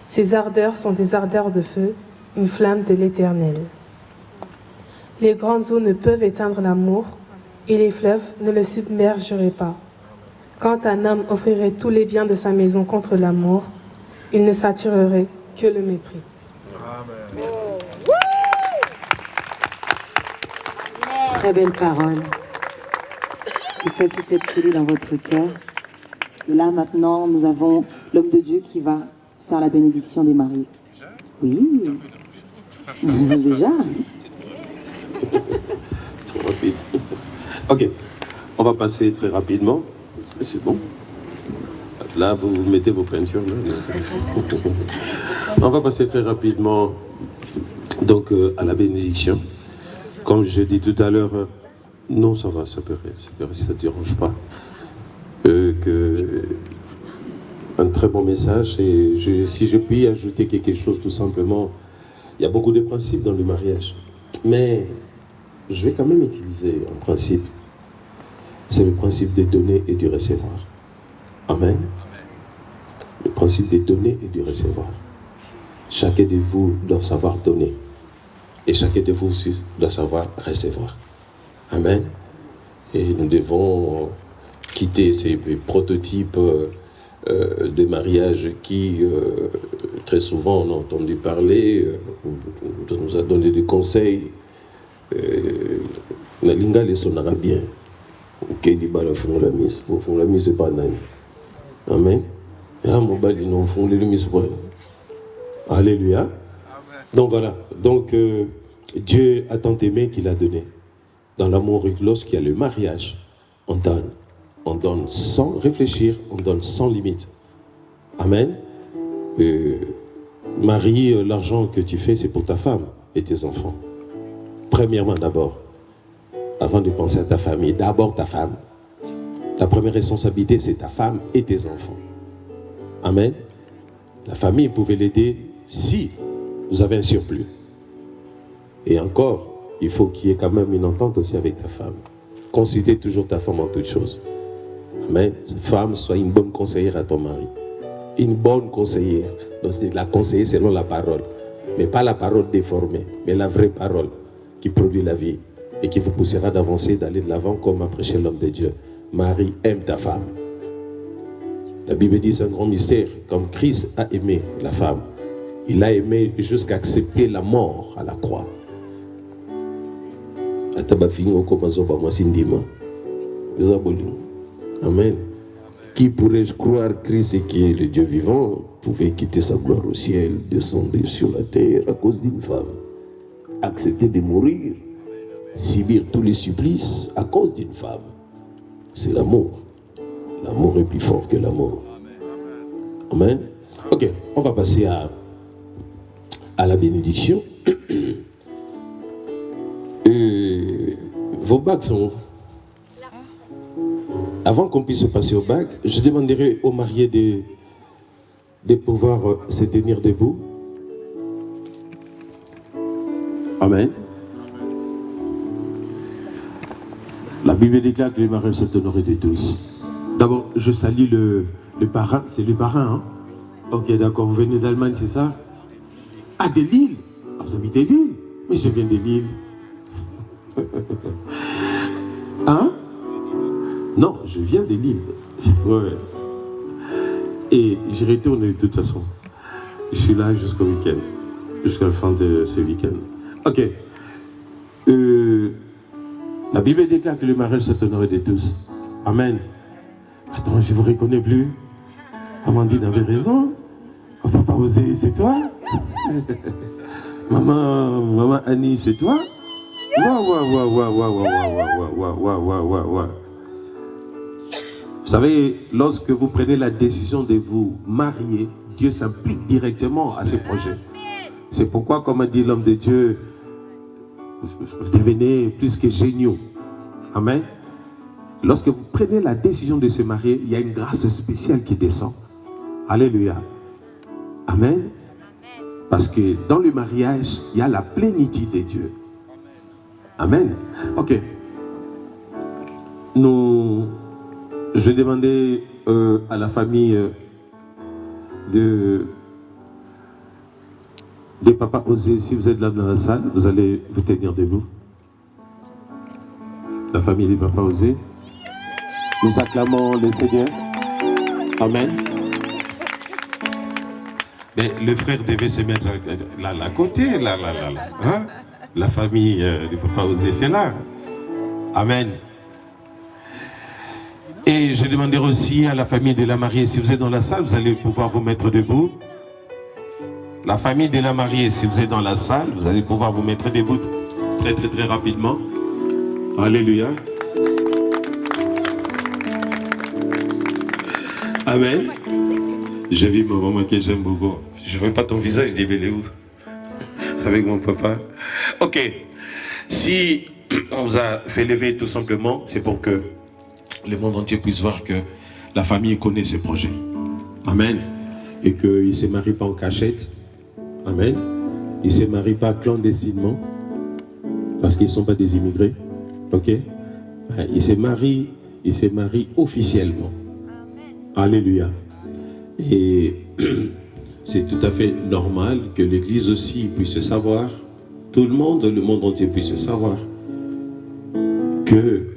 Ses ardeurs sont des ardeurs de feu, une flamme de l'Éternel. Les grandes eaux ne peuvent éteindre l'amour, et les fleuves ne le submergeraient pas. Quand un homme offrirait tous les biens de sa maison contre l'amour, il ne s'attirerait que le mépris. Amen. Très belle parole. Que ça puisse être scellé dans votre cœur. Et là, maintenant, nous avons l'homme de Dieu qui va faire la bénédiction des mariés. Oui. Déjà. C'est trop rapide. Ok. On va passer très rapidement. C'est bon. Là, vous mettez vos peintures. Là. On va passer très rapidement donc, à la bénédiction. Comme je dis tout à l'heure, non, ça va, ça ne dérange pas. très bon message. Et si je puis ajouter quelque chose, tout simplement, il y a beaucoup de principes dans le mariage. Mais je vais quand même utiliser un principe. C'est le principe de donner et de recevoir. Amen. Le principe de donner et de recevoir. Chacun de vous doit savoir donner. Et chacun de vous aussi doit savoir recevoir. Amen. Et nous devons quitter ces prototypes de mariage qui, très souvent, on a entendu parler, on nous a donné des conseils. La linga les sonnera bien. Ok, dit bah la fond la mise. Au fond la mise c'est pas nani. Amen. Ah mon bal ils n'ont fond les mise pour. Alléluia. Donc voilà. Donc Dieu a tant aimé qu'il a donné. Dans l'amour, lorsqu'il y a le mariage, on donne. On donne sans réfléchir, on donne sans limite. Amen. Marie, l'argent que tu fais, c'est pour ta femme et tes enfants. Premièrement d'abord. Avant de penser à ta famille, d'abord ta femme. Ta première responsabilité, c'est ta femme et tes enfants. Amen. La famille, vous pouvez l'aider si vous avez un surplus. Et encore, il faut qu'il y ait quand même une entente aussi avec ta femme. Consultez toujours ta femme en toutes choses. Amen. Femme, sois une bonne conseillère à ton mari. Une bonne conseillère. Donc, c'est la conseiller selon la parole. Mais pas la parole déformée, mais la vraie parole qui produit la vie et qui vous poussera d'avancer, d'aller de l'avant comme a prêché l'homme de Dieu. Marie, aime ta femme. La Bible dit c'est un grand mystère. Comme Christ a aimé la femme, il a aimé jusqu'à accepter la mort à la croix. Amen. Qui pourrait croire Christ qui est le Dieu vivant pouvait quitter sa gloire au ciel, descendre sur la terre à cause d'une femme, accepter de mourir, subir tous les supplices à cause d'une femme. C'est l'amour. L'amour est plus fort que l'amour. Amen. Ok, on va passer à la bénédiction. Vos bagues sont... Avant qu'on puisse passer au bac, je demanderai aux mariés de pouvoir se tenir debout. Amen. La Bible déclare que les mariés sont honorés de tous. D'abord, je salue le parrain. C'est le parrain, hein? Ok, d'accord. Vous venez d'Allemagne, c'est ça? Ah, de Lille. Ah, vous habitez Lille? Mais je viens de Lille. Hein? Non, je viens de Lille. Ouais. Et j'y retourne de toute façon. Je suis là jusqu'au week-end. Jusqu'à la fin de ce week-end. Ok. La Bible déclare que le mariage s'est honoré de tous. Amen. Attends, je ne vous reconnais plus. Amandine avait raison. On va pas oser, c'est toi? Maman Annie, c'est toi? Vous savez, lorsque vous prenez la décision de vous marier, Dieu s'implique directement à ces projets. C'est pourquoi, comme a dit l'homme de Dieu, vous devenez plus que géniaux. Amen. Lorsque vous prenez la décision de se marier, il y a une grâce spéciale qui descend. Alléluia. Amen. Parce que dans le mariage, il y a la plénitude de Dieu. Amen. Ok. Je vais demander à la famille de Papa Osé, si vous êtes là dans la salle, vous allez vous tenir debout. La famille de Papa Osé. Nous acclamons le Seigneur. Amen. Mais le frère devait se mettre là à côté, là. Hein? La famille de Papa Osé, c'est là. Amen. Et je demanderai aussi à la famille de la mariée, si vous êtes dans la salle, vous allez pouvoir vous mettre debout. La famille de la mariée, si vous êtes dans la salle, vous allez pouvoir vous mettre debout très rapidement. Alléluia. Amen. J'ai vu ma maman que j'aime beaucoup. Je ne vois pas ton visage, je dis, mais où? Avec mon papa. Ok. Si on vous a fait lever tout simplement, c'est pour que le monde entier puisse voir que la famille connaît ce projet. Amen. et qu'ils ne se marient pas en cachette. Amen. Ils ne se marient pas clandestinement parce qu'ils ne sont pas des immigrés. Ok? Ils se marient officiellement. Alléluia. Et c'est tout à fait normal que l'Église aussi puisse savoir, tout le monde entier puisse savoir que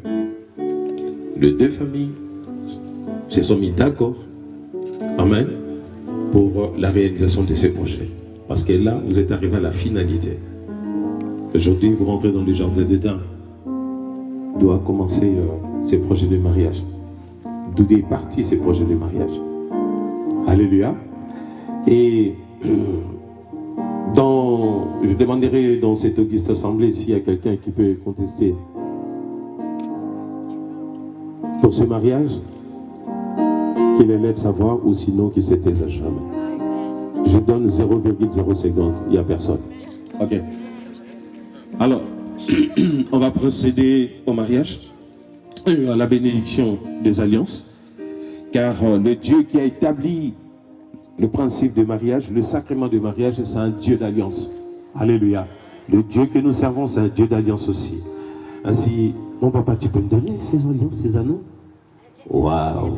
les deux familles se sont mis d'accord, amen, pour la réalisation de ces projets. Parce que là, vous êtes arrivé à la finalité. Aujourd'hui, vous rentrez dans le jardin d'Éden. Doit commencer ces projets de mariage. D'où est parti ces projets de mariage. Alléluia. Et je demanderai dans cette auguste assemblée s'il y a quelqu'un qui peut contester pour ce mariage, qu'il élève sa voix ou sinon qu'il se taise à jamais. Je donne 0,0 secondes, il n'y a personne. Ok. Alors, on va procéder au mariage, à la bénédiction des alliances, car le Dieu qui a établi le principe du mariage, le sacrement du mariage, c'est un Dieu d'alliance. Alléluia. Le Dieu que nous servons, c'est un Dieu d'alliance aussi. Ainsi, mon papa, tu peux me donner ces alliances, ces anneaux? Waouh!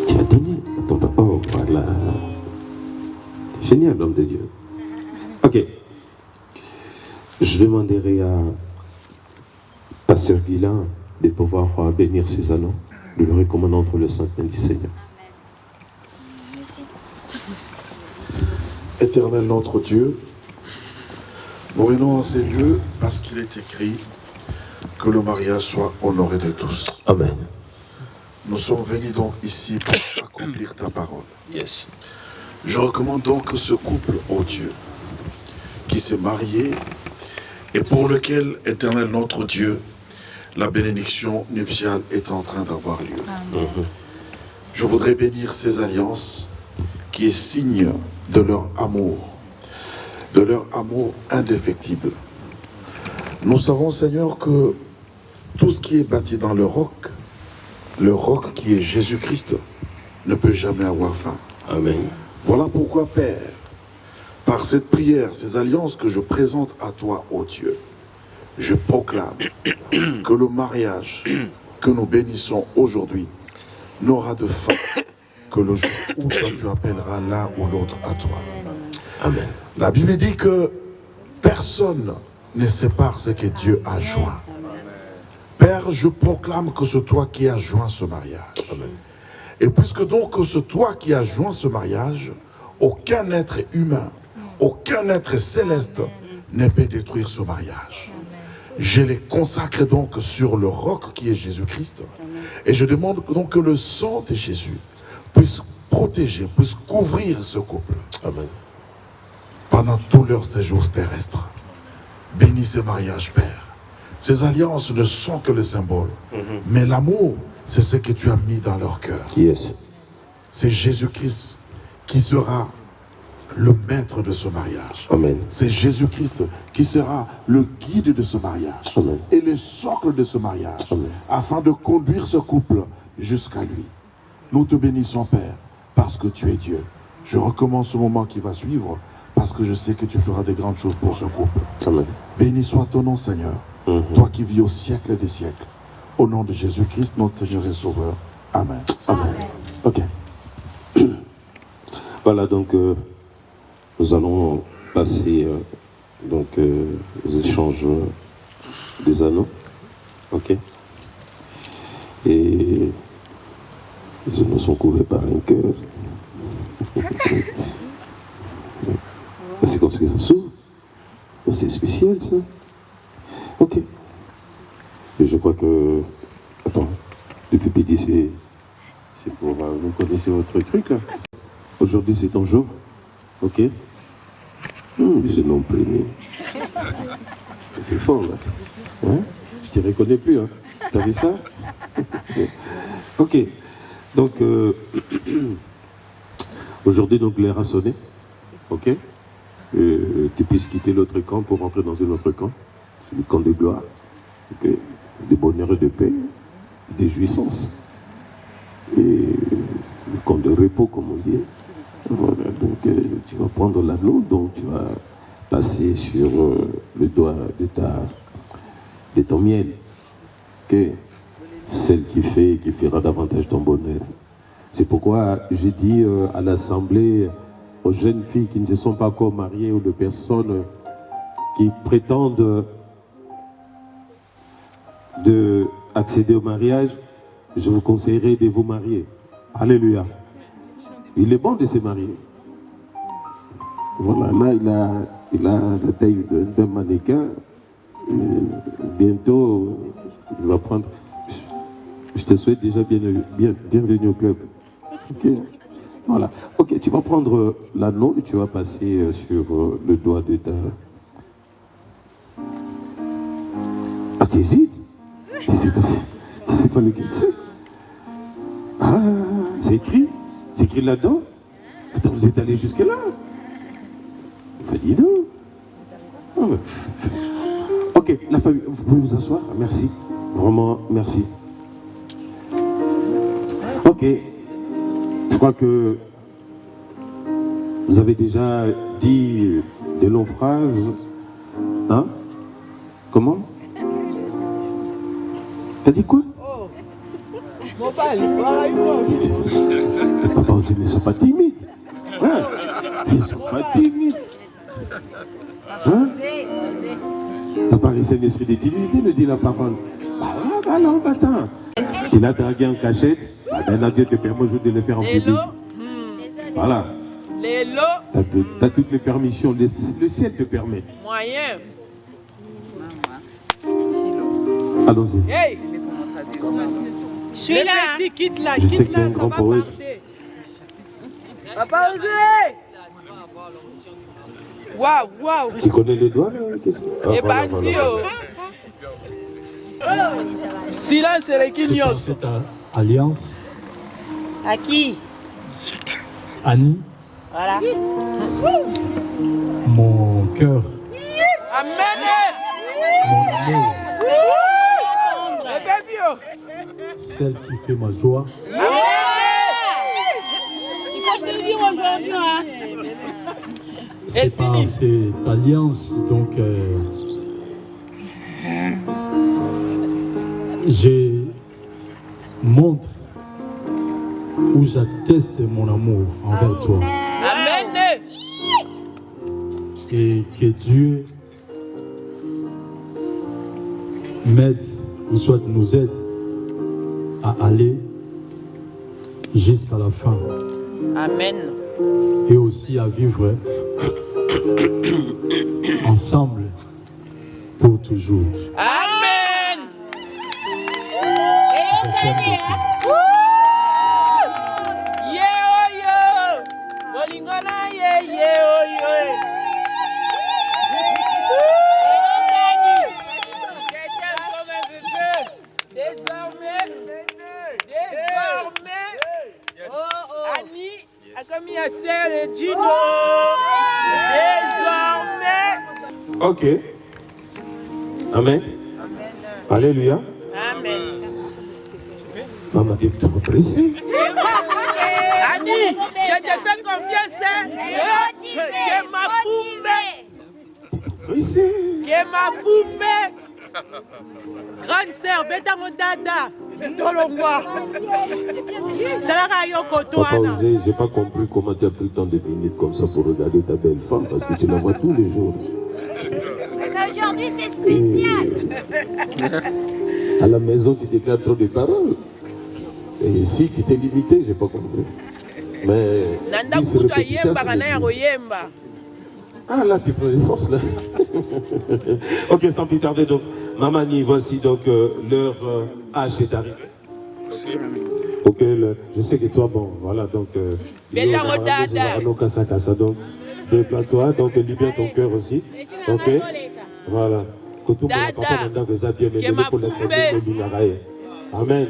Tu as donné à ton papa. Oh, voilà. Génial, l'homme de Dieu. Ok. Je demanderai à Pasteur Guilain de pouvoir bénir ces anneaux. Nous le recommandons entre le Saint-Nom du Seigneur. Éternel notre Dieu, nous venons en ces lieux parce qu'il est écrit que le mariage soit honoré de tous. Amen. Nous sommes venus donc ici pour accomplir ta parole. Yes. Je recommande donc ce couple, ô Dieu, qui s'est marié et pour lequel, Éternel notre Dieu, la bénédiction nuptiale est en train d'avoir lieu. Je voudrais bénir ces alliances qui est signe de leur amour indéfectible. Nous savons, Seigneur, que tout ce qui est bâti dans le roc qui est Jésus-Christ, ne peut jamais avoir fin. Amen. Voilà pourquoi, Père, par cette prière, ces alliances que je présente à toi, ô Dieu, je proclame que le mariage que nous bénissons aujourd'hui n'aura de fin que le jour où toi tu appelleras l'un ou l'autre à toi. Amen. La Bible dit que personne ne sépare ce que Dieu a joint. Père, je proclame que c'est toi qui as joint ce mariage. Amen. Et puisque donc c'est toi qui as joint ce mariage, aucun être humain, aucun être céleste ne peut détruire ce mariage. Je les consacre donc sur le roc qui est Jésus-Christ. Et je demande donc que le sang de Jésus puisse protéger, puisse couvrir ce couple. Amen. Pendant tout leur séjour terrestre. Bénis ce mariage, Père. Ces alliances ne sont que le symbole. Mais l'amour, c'est ce que tu as mis dans leur cœur. Yes. C'est Jésus-Christ qui sera le maître de ce mariage. Amen. C'est Jésus-Christ qui sera le guide de ce mariage. Amen. Et le socle de ce mariage. Amen. Afin de conduire ce couple jusqu'à lui. Nous te bénissons, Père, parce que tu es Dieu. Je recommence ce moment qui va suivre, parce que je sais que tu feras de grandes choses pour ce couple. Amen. Béni soit ton nom, Seigneur. Toi qui vis au siècle des siècles. Au nom de Jésus-Christ, notre Seigneur et Sauveur. Amen. Amen. Ok. Voilà, donc nous allons passer aux échanges des anneaux. Ok. Et les anneaux sont couverts par un cœur. C'est comme ça que ça s'ouvre. C'est spécial, ça. Ok. Et je crois que... Attends, depuis petit, c'est pour... vous connaissez votre truc, là. Aujourd'hui, c'est ton jour. Ok. Je non plus, c'est fort, là. Hein? Je ne te reconnais plus, hein. T'as vu ça? Ok. Donc, aujourd'hui, donc, l'air a sonné. Ok. Tu puisses quitter l'autre camp pour rentrer dans un autre camp. C'est le camp de gloire. Okay. De bonheur et de paix, de jouissance. et le camp de repos, comme on dit. Voilà, donc tu vas prendre l'anneau, donc tu vas passer sur le doigt de ton miel, que celle qui fera davantage ton bonheur. C'est pourquoi j'ai dit à l'Assemblée, aux jeunes filles qui ne se sont pas encore mariées ou de personnes qui prétendent accéder au mariage, je vous conseillerais de vous marier. Alléluia. Il est bon de se marier. Voilà, là, il a la taille d'un mannequin. Bientôt, il va prendre... Je te souhaite déjà bienvenue au club. Ok. Voilà. Ok, tu vas prendre l'anneau et tu vas passer sur le doigt de ta... Ah, tu hésites? Tu sais pas lequel c'est? Ah, c'est écrit? C'est écrit là-dedans? Attends, vous êtes allé jusque-là? Enfin, dis donc. Ah, ouais. Ok, la famille, vous pouvez vous asseoir? Merci. Vraiment, merci. Ok. Je crois que vous avez déjà dit de longues phrases. Hein? Comment? T'as dit quoi? Papa aussi, mais ils ne sont pas timides. Hein? Ils ne sont pas timides. Hein? Papa, laissez un esprit de timidité, me dit la parole. Bah alors, attends. Tu l'as dragué en cachette. Maintenant, Dieu te permet aujourd'hui de le faire en public. Voilà. T'as toutes les permissions. Le ciel te permet. Moyen. Allons-y. Hey. Je suis là. Quitte là, je sais qu'il y a un grand poète. Papa Osé. Waouh, waouh. Tu connais les doigts là? Et bandit. Silence, c'est les guignols. Cette alliance. À qui? Annie. Voilà. Mon cœur. Amen. Mon amour. Le bébé. Celle qui fait ma joie. Amen. Il faut te le dire aujourd'hui, hein. C'est par cette alliance, donc, je montre où j'atteste mon amour envers toi. Amen. Et que Dieu m'aide, ou soit nous aide à aller jusqu'à la fin. Amen. Et aussi à vivre ensemble pour toujours. Amen. Je t'aime beaucoup. Annie a commis à serre le Gino. Désormais. Ok. Amen. Alléluia. Amen. Maman, tu es trop pressée. Annie, je te fais confiance. Que ma fumée. Que ma fumée. Grande sœur, bêta mon dada. Papa Osé, j'ai pas compris comment tu as pris tant de minutes comme ça pour regarder ta belle femme, parce que tu la vois tous les jours. Aujourd'hui c'est spécial. À la maison, tu déclares trop de paroles. Et ici, tu t'es limité, j'ai pas compris. Mais. Ah là, tu prends les forces là. Ok, sans plus tarder, donc, Mamani, voici donc l'heure H est arrivée. Ok, je sais que toi, bon, voilà, donc. Donc, déploie-toi, donc libère ton cœur aussi. Ok, voilà. Amen.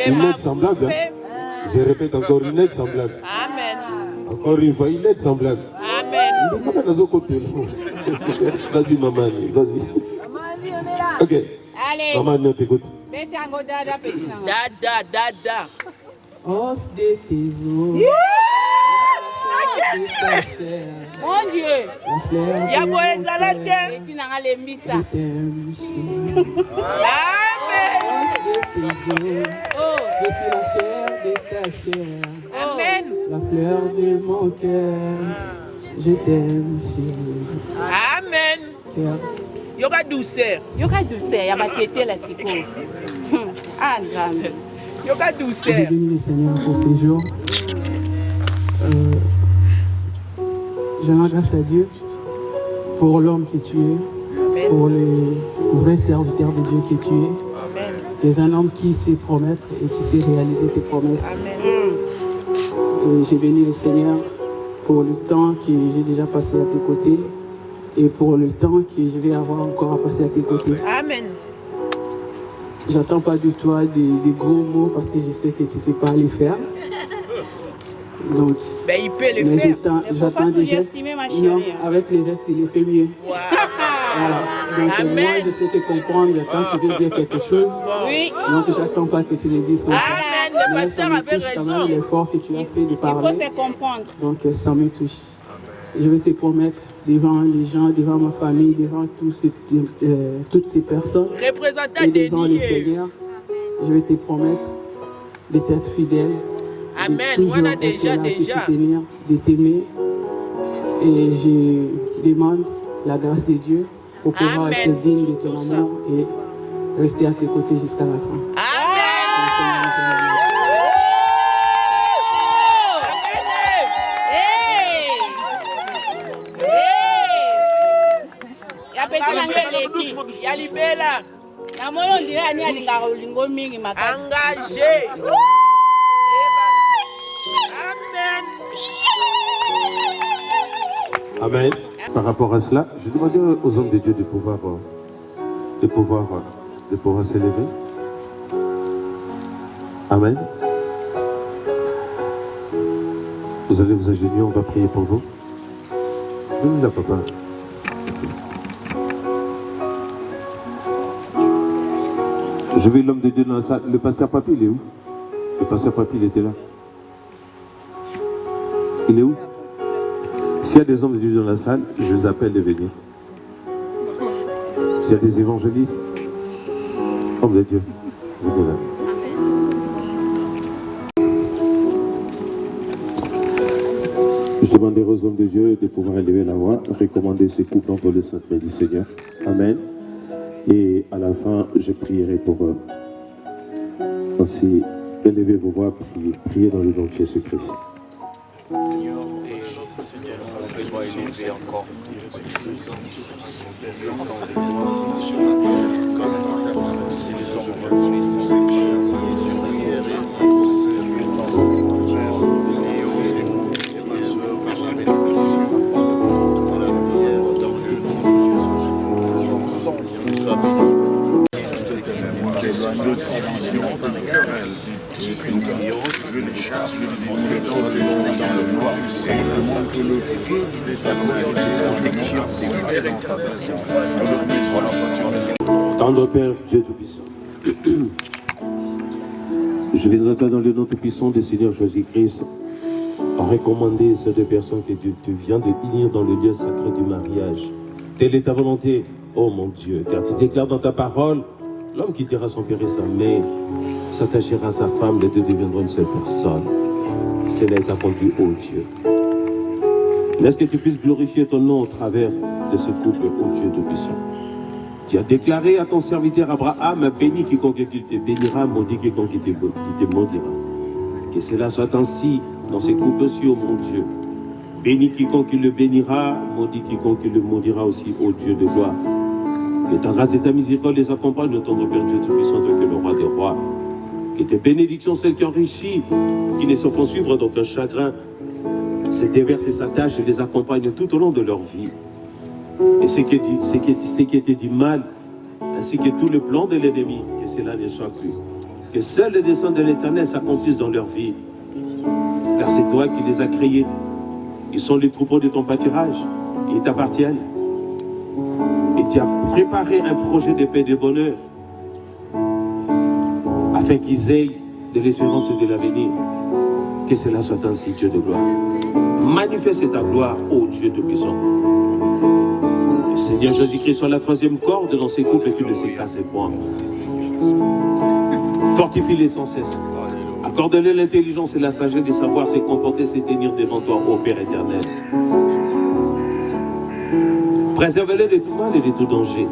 Une aide semblable. Je répète encore, une aide semblable. Amen. Encore une fois, une aide semblable. Amen. Vas-y, maman, vas-y. Ok. Allez. Maman, on t'écoute. Dada, dada. os de tes os. Mon Dieu. Yabo ezalate. Etina ngalembisa. Amen. Oh. Je suis la chair de ta chair. Amen. La fleur de mon cœur. Je t'aime, chérie. Amen. Yoga douceur. Yoga douceur. Yaba tete la siko. Ah, grave. Yoga douceur. J'ai béni le Seigneur pour ces jours. Je rends grâce à Dieu pour l'homme que tu es, pour le vrai serviteur de Dieu que tu es. Tu es un homme qui sait promettre et qui sait réaliser tes promesses. J'ai béni le Seigneur pour le temps que j'ai déjà passé à tes côtés et pour le temps que je vais avoir encore à passer à tes côtés. Amen. J'attends pas de toi des gros mots parce que je sais que tu ne sais pas les faire. Donc, ben, il peut le faire. J'attends des gestes. Non, avec les gestes, il les fait mieux. Wow. Voilà. Donc, moi, je sais te comprendre quand tu veux dire quelque chose. Oui. Donc, j'attends pas que tu le dises comme ça. Amen. Le pasteur avait raison. Quand même l'effort que tu as fait de parler. Il faut se comprendre. Donc, ça me touche. Je vais te promettre devant les gens, devant ma famille, devant toutes ces personnes. Représentant et devant le Seigneur, je vais te promettre d'être fidèle. Amen. On a déjà. De t'aimer. Et je demande la grâce de Dieu pour pouvoir être digne de ton amour et rester à tes côtés jusqu'à la fin. Engagé. Amen. Par rapport à cela, je demandais aux hommes de Dieu de pouvoir s'élever. Amen. Vous allez vous agenouiller, on va prier pour vous. Oui, là, papa. Je vais l'homme de Dieu dans la salle. Le pasteur Papi, il est où? Le pasteur Papi, il était là. Il est où? S'il y a des hommes de Dieu dans la salle, je les appelle de venir. S'il y a des évangélistes, hommes de Dieu, venez là. Je demanderai aux hommes de Dieu de pouvoir élever la voix, recommander ce couple entre les saints du Seigneur. Amen. Et à la fin, je prierai pour eux. Ainsi, élevez vos voix, priez dans le nom de Jésus-Christ. Seigneur, sois élevé encore. Tendre Père, Dieu Tout-Puissant, je vais entrer dans le nom Tout-Puissant du Seigneur Jésus-Christ à recommander ces deux personnes que tu viens de unir dans le lieu sacré du mariage. Telle est ta volonté, oh mon Dieu, car tu déclares dans ta parole, l'homme quittera son père et sa mère, s'attachera à sa femme, les deux deviendront une seule personne. Cela est accompli, oh Dieu. Laisse que tu puisses glorifier ton nom au travers de ce couple, oh Dieu Tout-Puissant. Tu as déclaré à ton serviteur Abraham, béni quiconque il te bénira, maudit quiconque il te maudira. Que cela soit ainsi dans ces couples aussi, oh mon Dieu. Béni quiconque il le bénira, maudit quiconque il le maudira aussi, ô Dieu de gloire. Que ta grâce et ta miséricorde les accompagnent, au tendre Père Dieu Tout-Puissant, toi que le roi des rois. Que tes bénédictions, celles qui enrichissent, qui ne se font suivre d'aucun chagrin, se déversent et s'attachent et les accompagnent tout au long de leur vie. Et ce qui était du mal, ainsi que tout le plan de l'ennemi, que cela ne soit plus. Que seuls les desseins de l'Éternel s'accomplissent dans leur vie. Car c'est toi qui les as créés. Ils sont les troupeaux de ton pâturage. Et ils t'appartiennent. Et tu as préparé un projet de paix et de bonheur, afin qu'ils aient de l'espérance et de l'avenir. Que cela soit ainsi, Dieu de gloire. Manifeste ta gloire, ô Dieu Tout-Puissant. Le Seigneur Jésus-Christ soit la troisième corde dans ces couples et qu'il ne se casse point. Fortifie-les sans cesse. Accorde-les l'intelligence et la sagesse de savoir se comporter, se tenir devant toi, ô Père éternel. Préserve-les de tout mal et de tout danger.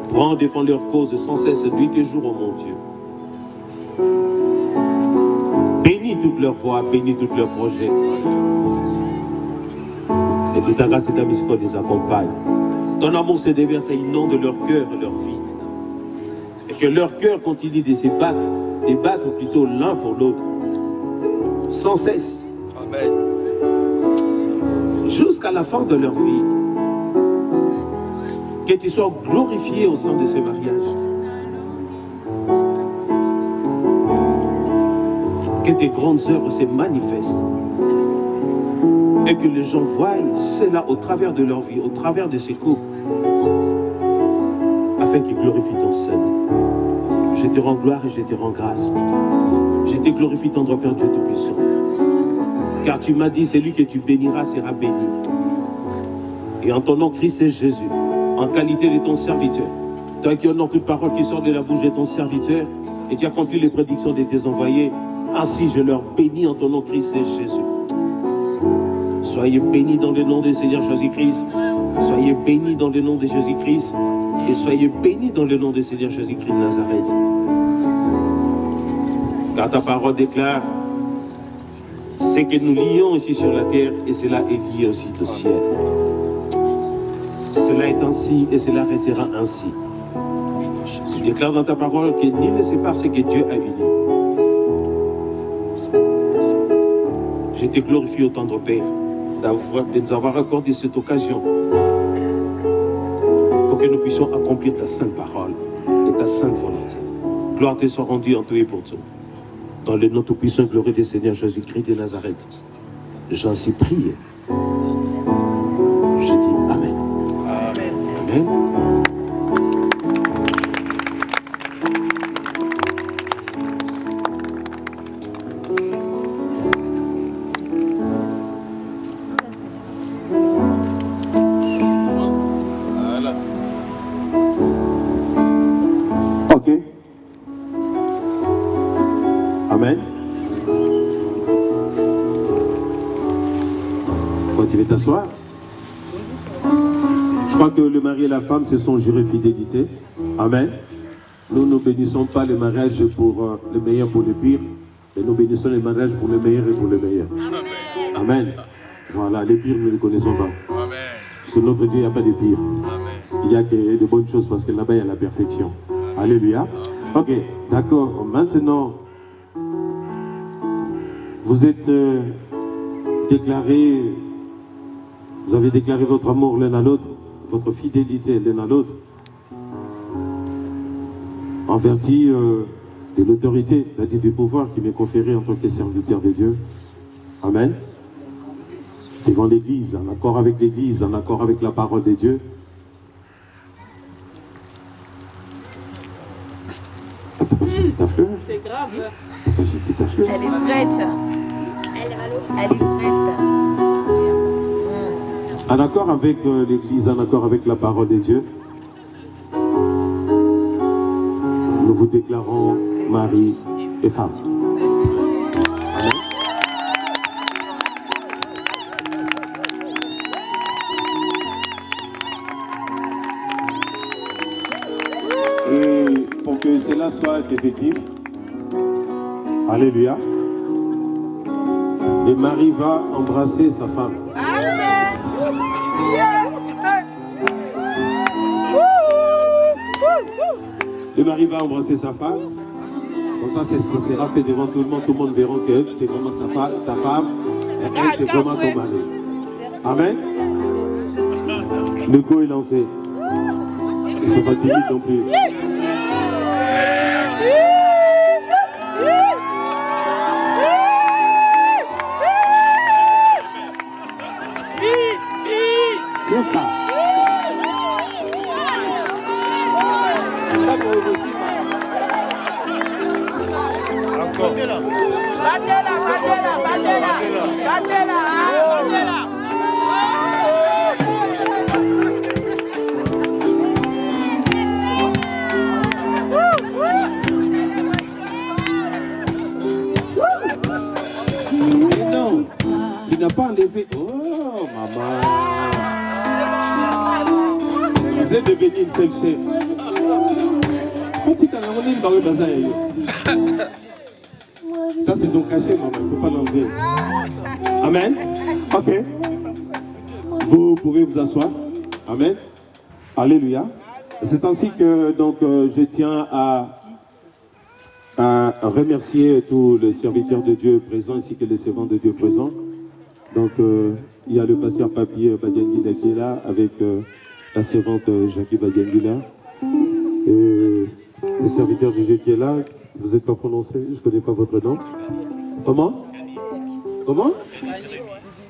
Prends, défends leur cause sans cesse, nuit et jour, ô mon Dieu. Bénis toutes leurs voies, bénis tous leurs projets. Et que ta grâce et ta miséricorde les accompagnent. Ton amour se déverse et inonde leur cœur et leur vie. Et que leur cœur continue de se débattre plutôt l'un pour l'autre. Sans cesse. Amen. Jusqu'à la fin de leur vie. Que tu sois glorifié au sein de ce mariage. Que tes grandes œuvres se manifestent. Et que les gens voient cela au travers de leur vie, au travers de ces couples. Afin qu'ils glorifient ton Seigneur. Je te rends gloire et je te rends grâce. Je te glorifie, tendre Père Dieu Tout-Puissant. Car tu m'as dit, celui que tu béniras sera béni. Et en ton nom, Christ et Jésus, en qualité de ton serviteur, toi qui honores toute parole qui sort de la bouche de ton serviteur, et tu accomplis les prédictions de tes envoyés, ainsi je leur bénis en ton nom, Christ et Jésus. Soyez bénis dans le nom du Seigneur Jésus-Christ. Soyez bénis dans le nom de Jésus-Christ. Et soyez bénis dans le nom du Seigneur Jésus-Christ de Nazareth. Car ta parole déclare ce que nous lions ici sur la terre, et cela est lié aussi au ciel. Cela est ainsi et cela restera ainsi. Tu déclares dans ta parole que nul ne sépare ce que Dieu a uni. Je te glorifie au tendre Père de nous avoir accordé cette occasion pour que nous puissions accomplir ta sainte parole et ta sainte volonté. Gloire te soit rendue en tout et pour tout. Dans le nom tout-puissant et glorieux du Seigneur Jésus-Christ de Nazareth, j'en suis prié. Je dis Amen. Amen. Amen. Ok. Amen. Quand tu veux t'asseoir. Je crois que le mari et la femme se sont jurés fidélité. Amen. Nous ne bénissons pas le mariage pour le meilleur pour le pire, mais nous bénissons le mariage pour le meilleur et pour le meilleur. Amen. Voilà, les pires, nous ne les connaissons pas. Amen. Sur notre Dieu, il n'y a pas de pire. Amen. Il n'y a que de bonnes choses parce que là-bas, il y a la perfection. Alléluia. Ok, d'accord. Maintenant, vous êtes déclarés, vous avez déclaré votre amour l'un à l'autre, votre fidélité l'un à l'autre, en vertu de l'autorité, c'est-à-dire du pouvoir qui m'est conféré en tant que serviteur de Dieu. Amen. Devant l'Église, en accord avec l'Église, en accord avec la parole de Dieu. C'est grave. Elle est prête. Elle est prête. En accord avec l'Église, en accord avec la parole de Dieu, nous vous déclarons mari et femme. Amen. Et pour que cela soit effectif, alléluia, le mari va embrasser sa femme. Le mari va embrasser sa femme. Comme ça, ça sera fait devant tout le monde verra que c'est vraiment ta femme, et elle, c'est vraiment ton mari. Amen. Le go est lancé. Il ne sont pas timides non plus. C'est ça. Encore. Non, tu n'as pas enlevé. Oh, maman. Vous êtes devenu une seule chair. Ça, c'est ton cachet, maman. Il ne faut pas l'enlever. Amen. Ok. Vous pouvez vous asseoir. Amen. Alléluia. C'est ainsi que donc, je tiens à remercier tous les serviteurs de Dieu présents ainsi que les servants de Dieu présents. Donc, il y a le pasteur Papi Badiangila qui est là avec la servante Jackie Badiangila. Et le serviteur de Dieu qui est là. Vous n'êtes pas prononcé, je ne connais pas votre nom. Comment? Comment?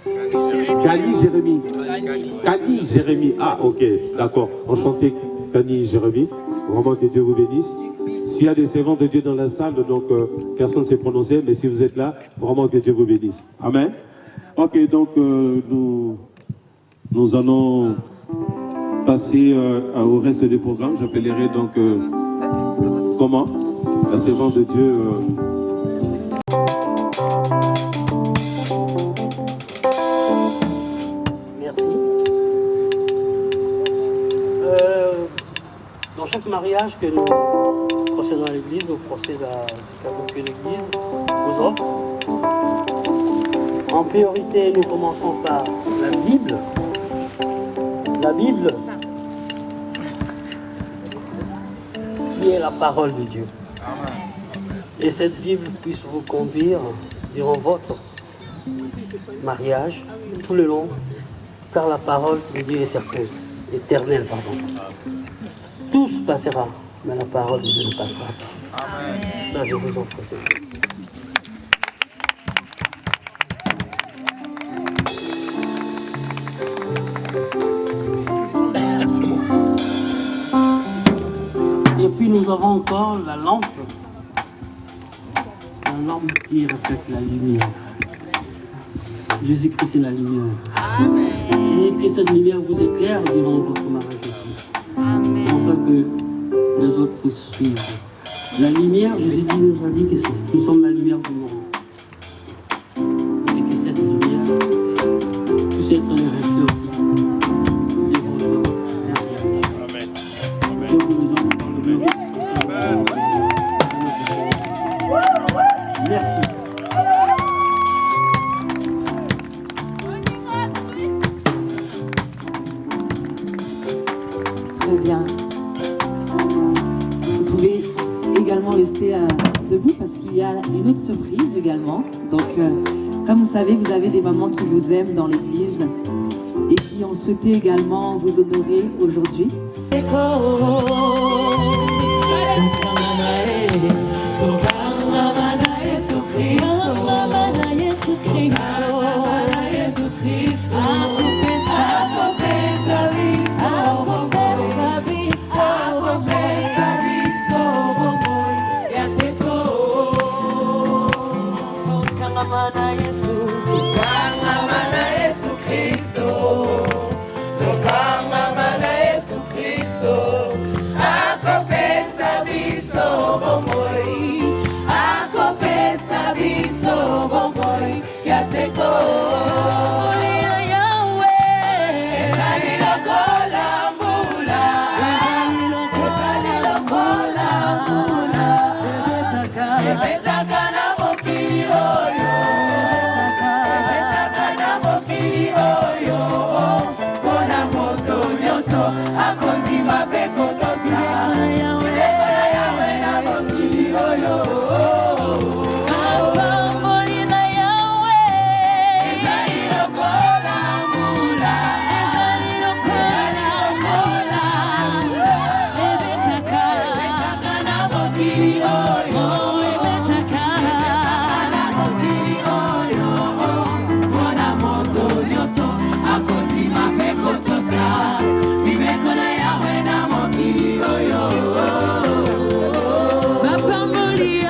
Kani Jérémy. Kani Jérémy. Ah, ok, d'accord. Enchanté, Kani Jérémy. Vraiment que Dieu vous bénisse. S'il y a des servants de Dieu dans la salle, donc personne ne s'est prononcé, mais si vous êtes là, vraiment que Dieu vous bénisse. Amen. Ok, donc nous allons passer au reste du programme. J'appellerai donc comment la servante de Dieu. Merci. Dans chaque mariage que nous procédons à l'église, nous procédons à ce que l'église nous offre. En priorité, nous commençons par la Bible. La Bible, qui est la parole de Dieu. Et cette Bible puisse vous conduire durant votre mariage, tout le long, par la parole de Dieu éternel. Tout se passera, mais la parole de Dieu ne passera pas. Ça, je vous offre cette Bible. Et puis nous avons encore la lampe qui reflète la lumière. Jésus-Christ est la lumière. Amen. Et que cette lumière vous éclaire durant votre mariage aussi. Amen. Afin que les autres puissent suivre. La lumière, Jésus nous a dit que nous sommes la lumière du monde. Et que cette lumière puisse être le reflet aussi de votre mariage. Amen. Que vous nous donnez dans le mérite. Merci. Très bien. Vous pouvez également rester debout parce qu'il y a une autre surprise également. Donc, comme vous savez, vous avez des mamans qui vous aiment dans l'église et qui ont souhaité également vous honorer aujourd'hui. Mapamboli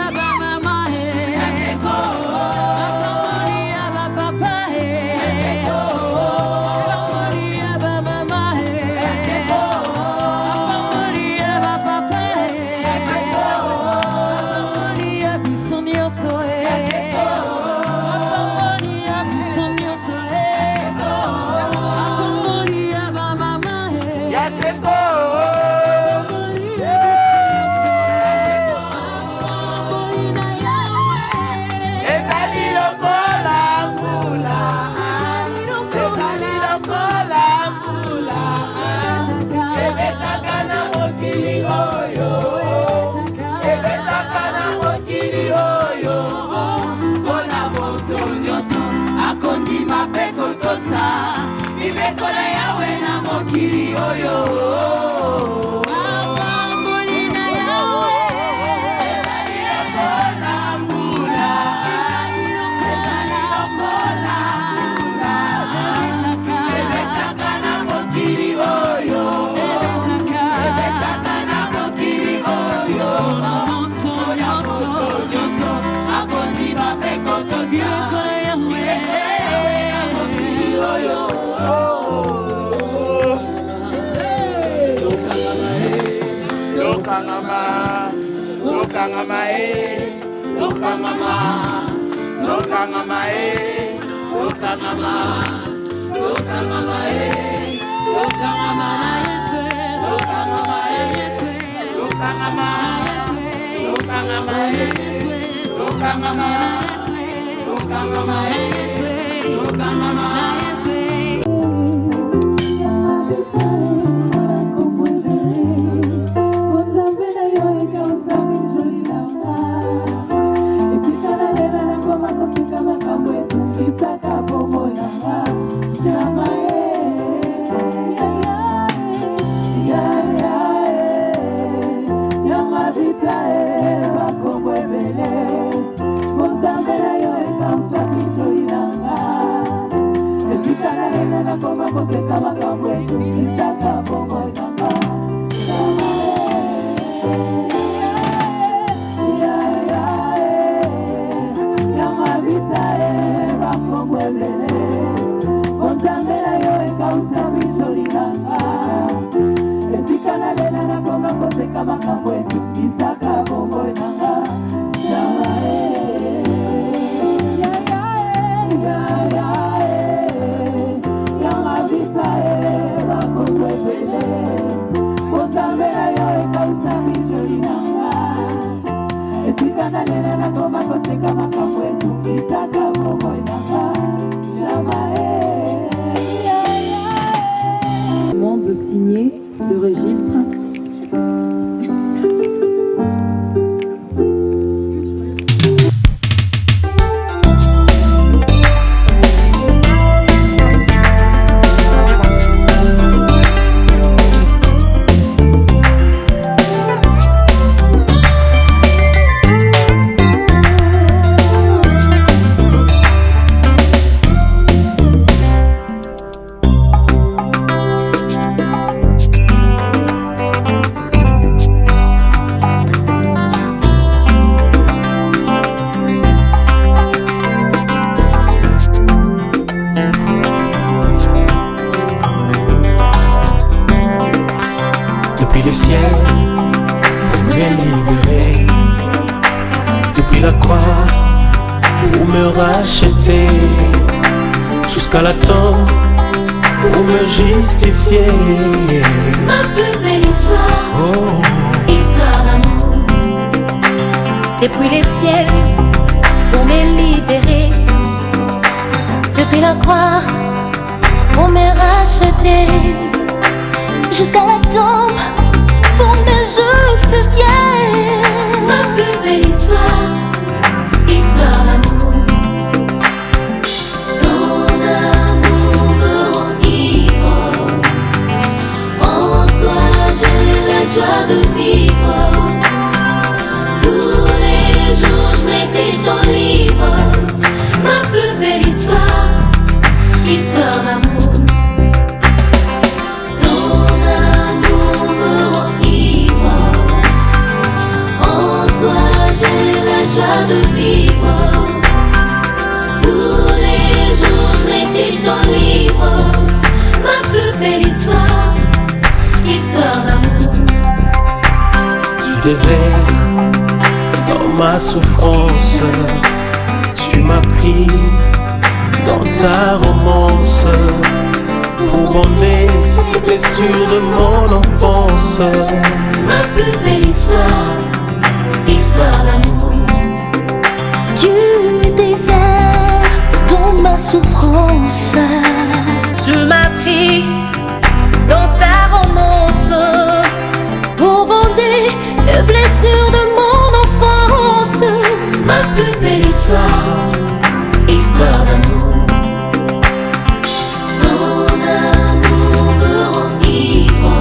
Tokangama, Tokangama, Tokangama, Tokangama, Tokangama, Tokangama, Tokangama, Tokangama, Tokangama, Tokangama, Tokangama, Tokangama, Tokangama. De signer le registre. Depuis le ciel, pour me libérer. Depuis la croix, pour me racheter. Jusqu'à la tombe, pour me justifier. Ma plus belle histoire, histoire d'amour. Depuis les ciels, pour me libérer. Depuis la croix, pour me racheter. Jusqu'à la tombe, pour me justifier. Ma plus belle histoire, histoire d'amour. Ton amour me rend ivre. En toi j'ai la joie de vivre. Tous les jours je mettais ton livre. Ma plus belle histoire, histoire d'amour. Joie de vivre. Tous les jours je mettais ton livre. Ma plus belle histoire, histoire d'amour. Du désert, dans ma souffrance, tu m'as pris dans ta romance. Pour emmener les blessures de mon enfance. Ma plus belle histoire, histoire d'amour. Du désert, dans ma souffrance, tu m'as pris dans ta romance. Pour bander les blessures de mon enfance. Ma plus belle histoire, histoire d'amour. Ton amour me rend ivre.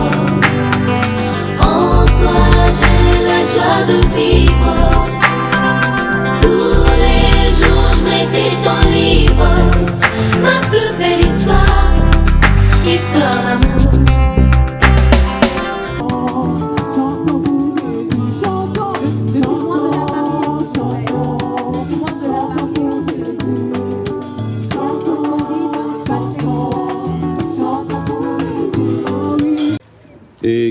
En toi j'ai la joie de vivre. Ton livre, ma plus belle histoire, histoire d'amour. Chantons pour Jésus, chantons.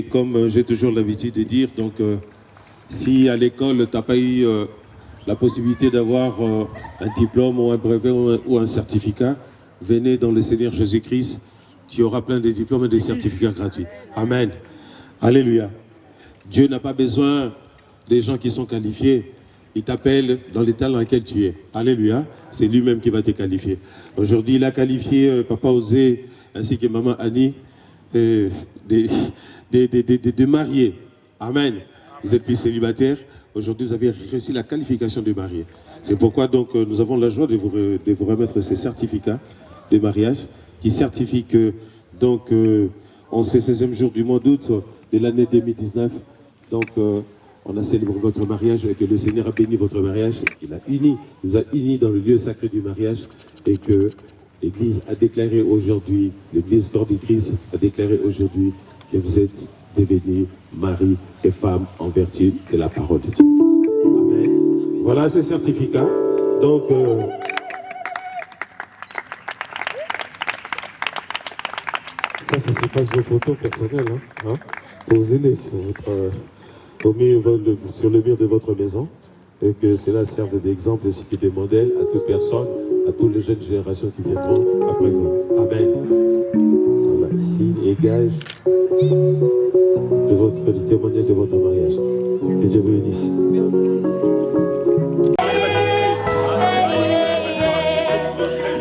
Et comme j'ai toujours l'habitude de dire, donc, si à l'école, tu n'as pas eu la possibilité d'avoir un diplôme ou un brevet ou un certificat, venez dans le Seigneur Jésus-Christ, tu auras plein de diplômes et des certificats gratuits. Amen. Alléluia. Dieu n'a pas besoin des gens qui sont qualifiés. Il t'appelle dans l'état dans lequel tu es. Alléluia. C'est lui-même qui va te qualifier. Aujourd'hui, il a qualifié Papa Osé ainsi que Maman Annie de mariés. Amen. Vous êtes plus célibataires. Aujourd'hui, vous avez reçu la qualification de mariés. C'est pourquoi donc nous avons la joie de vous remettre ces certificats de mariage qui certifient que donc en ce 16e jour du mois d'août de l'année 2019, donc on a célébré votre mariage et que le Seigneur a béni votre mariage. Il nous a unis dans le lieu sacré du mariage et que l'Église a déclaré aujourd'hui, l'Église corps du Christ a déclaré aujourd'hui que vous êtes devenus mari et femme en vertu de la parole de Dieu. Amen. Voilà ces certificats. Donc, ça se passe vos photos personnelles. Hein? Posez-les sur le mur de votre maison et que cela serve d'exemple ainsi que de modèle à toute personne, à toutes les jeunes générations qui viendront après vous. Amen. Voilà, signe et gage du témoignage de votre mariage. Que Dieu vous bénisse.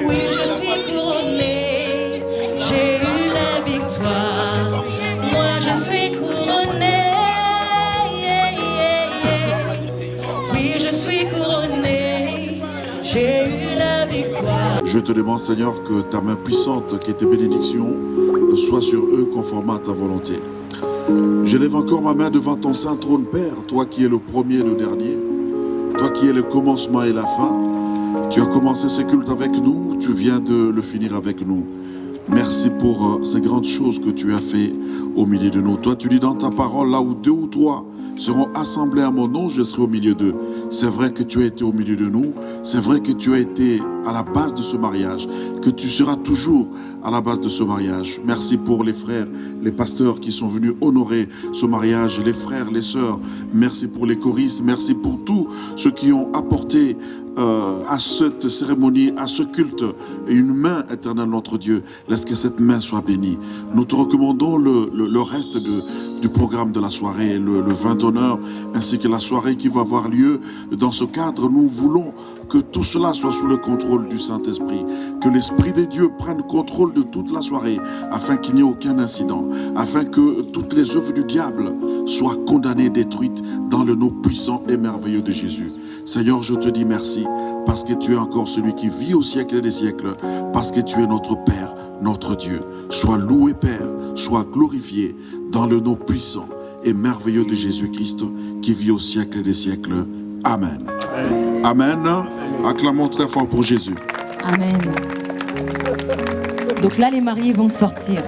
Oui, je suis couronnée, j'ai eu la victoire. Moi, je suis couronnée. Oui, je suis couronnée, j'ai eu la victoire. Je te demande, Seigneur, que ta main puissante, qui est tes bénédictions, soit sur eux conformément à ta volonté. J'élève encore ma main devant ton saint trône, Père, toi qui es le premier et le dernier, toi qui es le commencement et la fin. Tu as commencé ce culte avec nous, tu viens de le finir avec nous. Merci pour ces grandes choses que tu as fait au milieu de nous. Toi, tu dis dans ta parole, là où 2 ou 3 seront assemblés à mon nom, je serai au milieu d'eux. C'est vrai que tu as été au milieu de nous, c'est vrai que tu as été à la base de ce mariage, que tu seras toujours à la base de ce mariage. Merci pour les frères, les pasteurs qui sont venus honorer ce mariage, les frères, les sœurs. Merci pour les choristes, merci pour tous ceux qui ont apporté à cette cérémonie, à ce culte, une main éternelle, notre Dieu. Laisse que cette main soit bénie. Nous te recommandons le reste du programme de la soirée, le vin d'honneur, ainsi que la soirée qui va avoir lieu. Dans ce cadre, nous voulons que tout cela soit sous le contrôle du Saint-Esprit, que l'Esprit de Dieu prenne contrôle de toute la soirée, afin qu'il n'y ait aucun incident, afin que toutes les œuvres du diable soient condamnées, détruites dans le nom puissant et merveilleux de Jésus. Seigneur, je te dis merci, parce que tu es encore celui qui vit au siècle des siècles, parce que tu es notre Père, notre Dieu. Sois loué, Père, sois glorifié dans le nom puissant et merveilleux de Jésus-Christ, qui vit au siècle des siècles. Amen. Amen. Acclamons très fort pour Jésus. Amen. Donc là, les mariés vont sortir.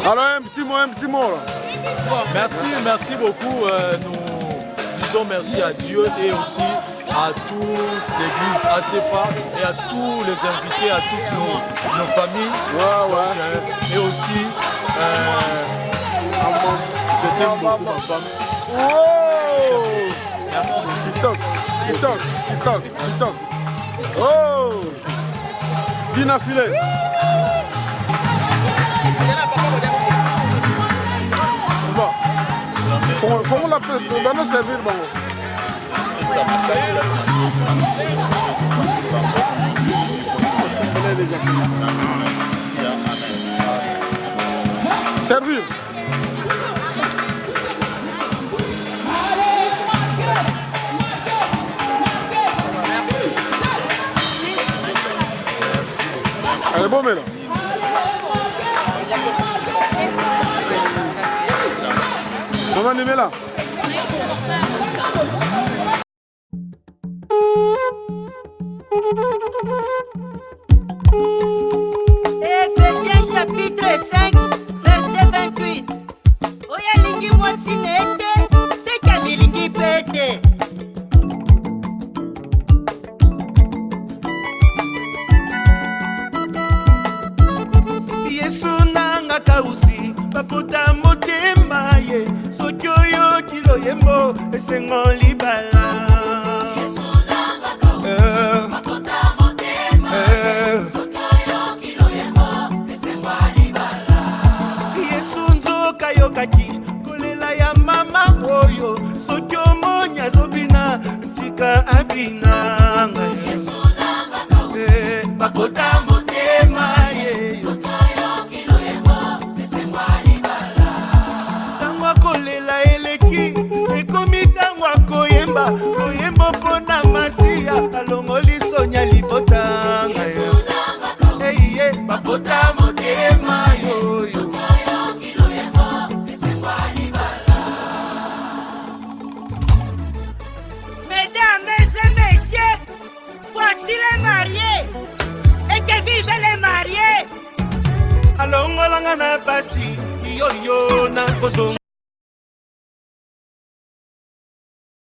Alors un petit mot là. Merci beaucoup. Nous disons merci à Dieu et aussi à toute l'église ACFA et à tous les invités, à toutes nos familles. Et aussi Je t'aime beaucoup, ma femme. Oh! Merci beaucoup. Qui toque. Oh! Dina Filet. Bon. Faut l'appeler. On va nous servir, bon. Servir. Elle est bonne, là. Maman, numéro là. Éphésiens chapitre 5, verset 28. Oya lingi mwasi nete, seka milingi pete. Yesu nanga kausi bapota motema ye soki oyoki loyembo esengo libala. Yesu nanga kausi bapota motema ye soki oyoki loyembo esengo libala. Yesu nzoka yokaki kolela ya mama oyo soki omoni azobina ntika abina. Yesu nanga kausi bapota motema ye kolela eleki ekomi tango akoyemba koyemba mpona masiya alongoli sonya libotanga eye bapota motema yoyo. Mesdames et messieurs, voici les mariés et que vivent les mariés. alongolanga na pasi yoyo na kozonga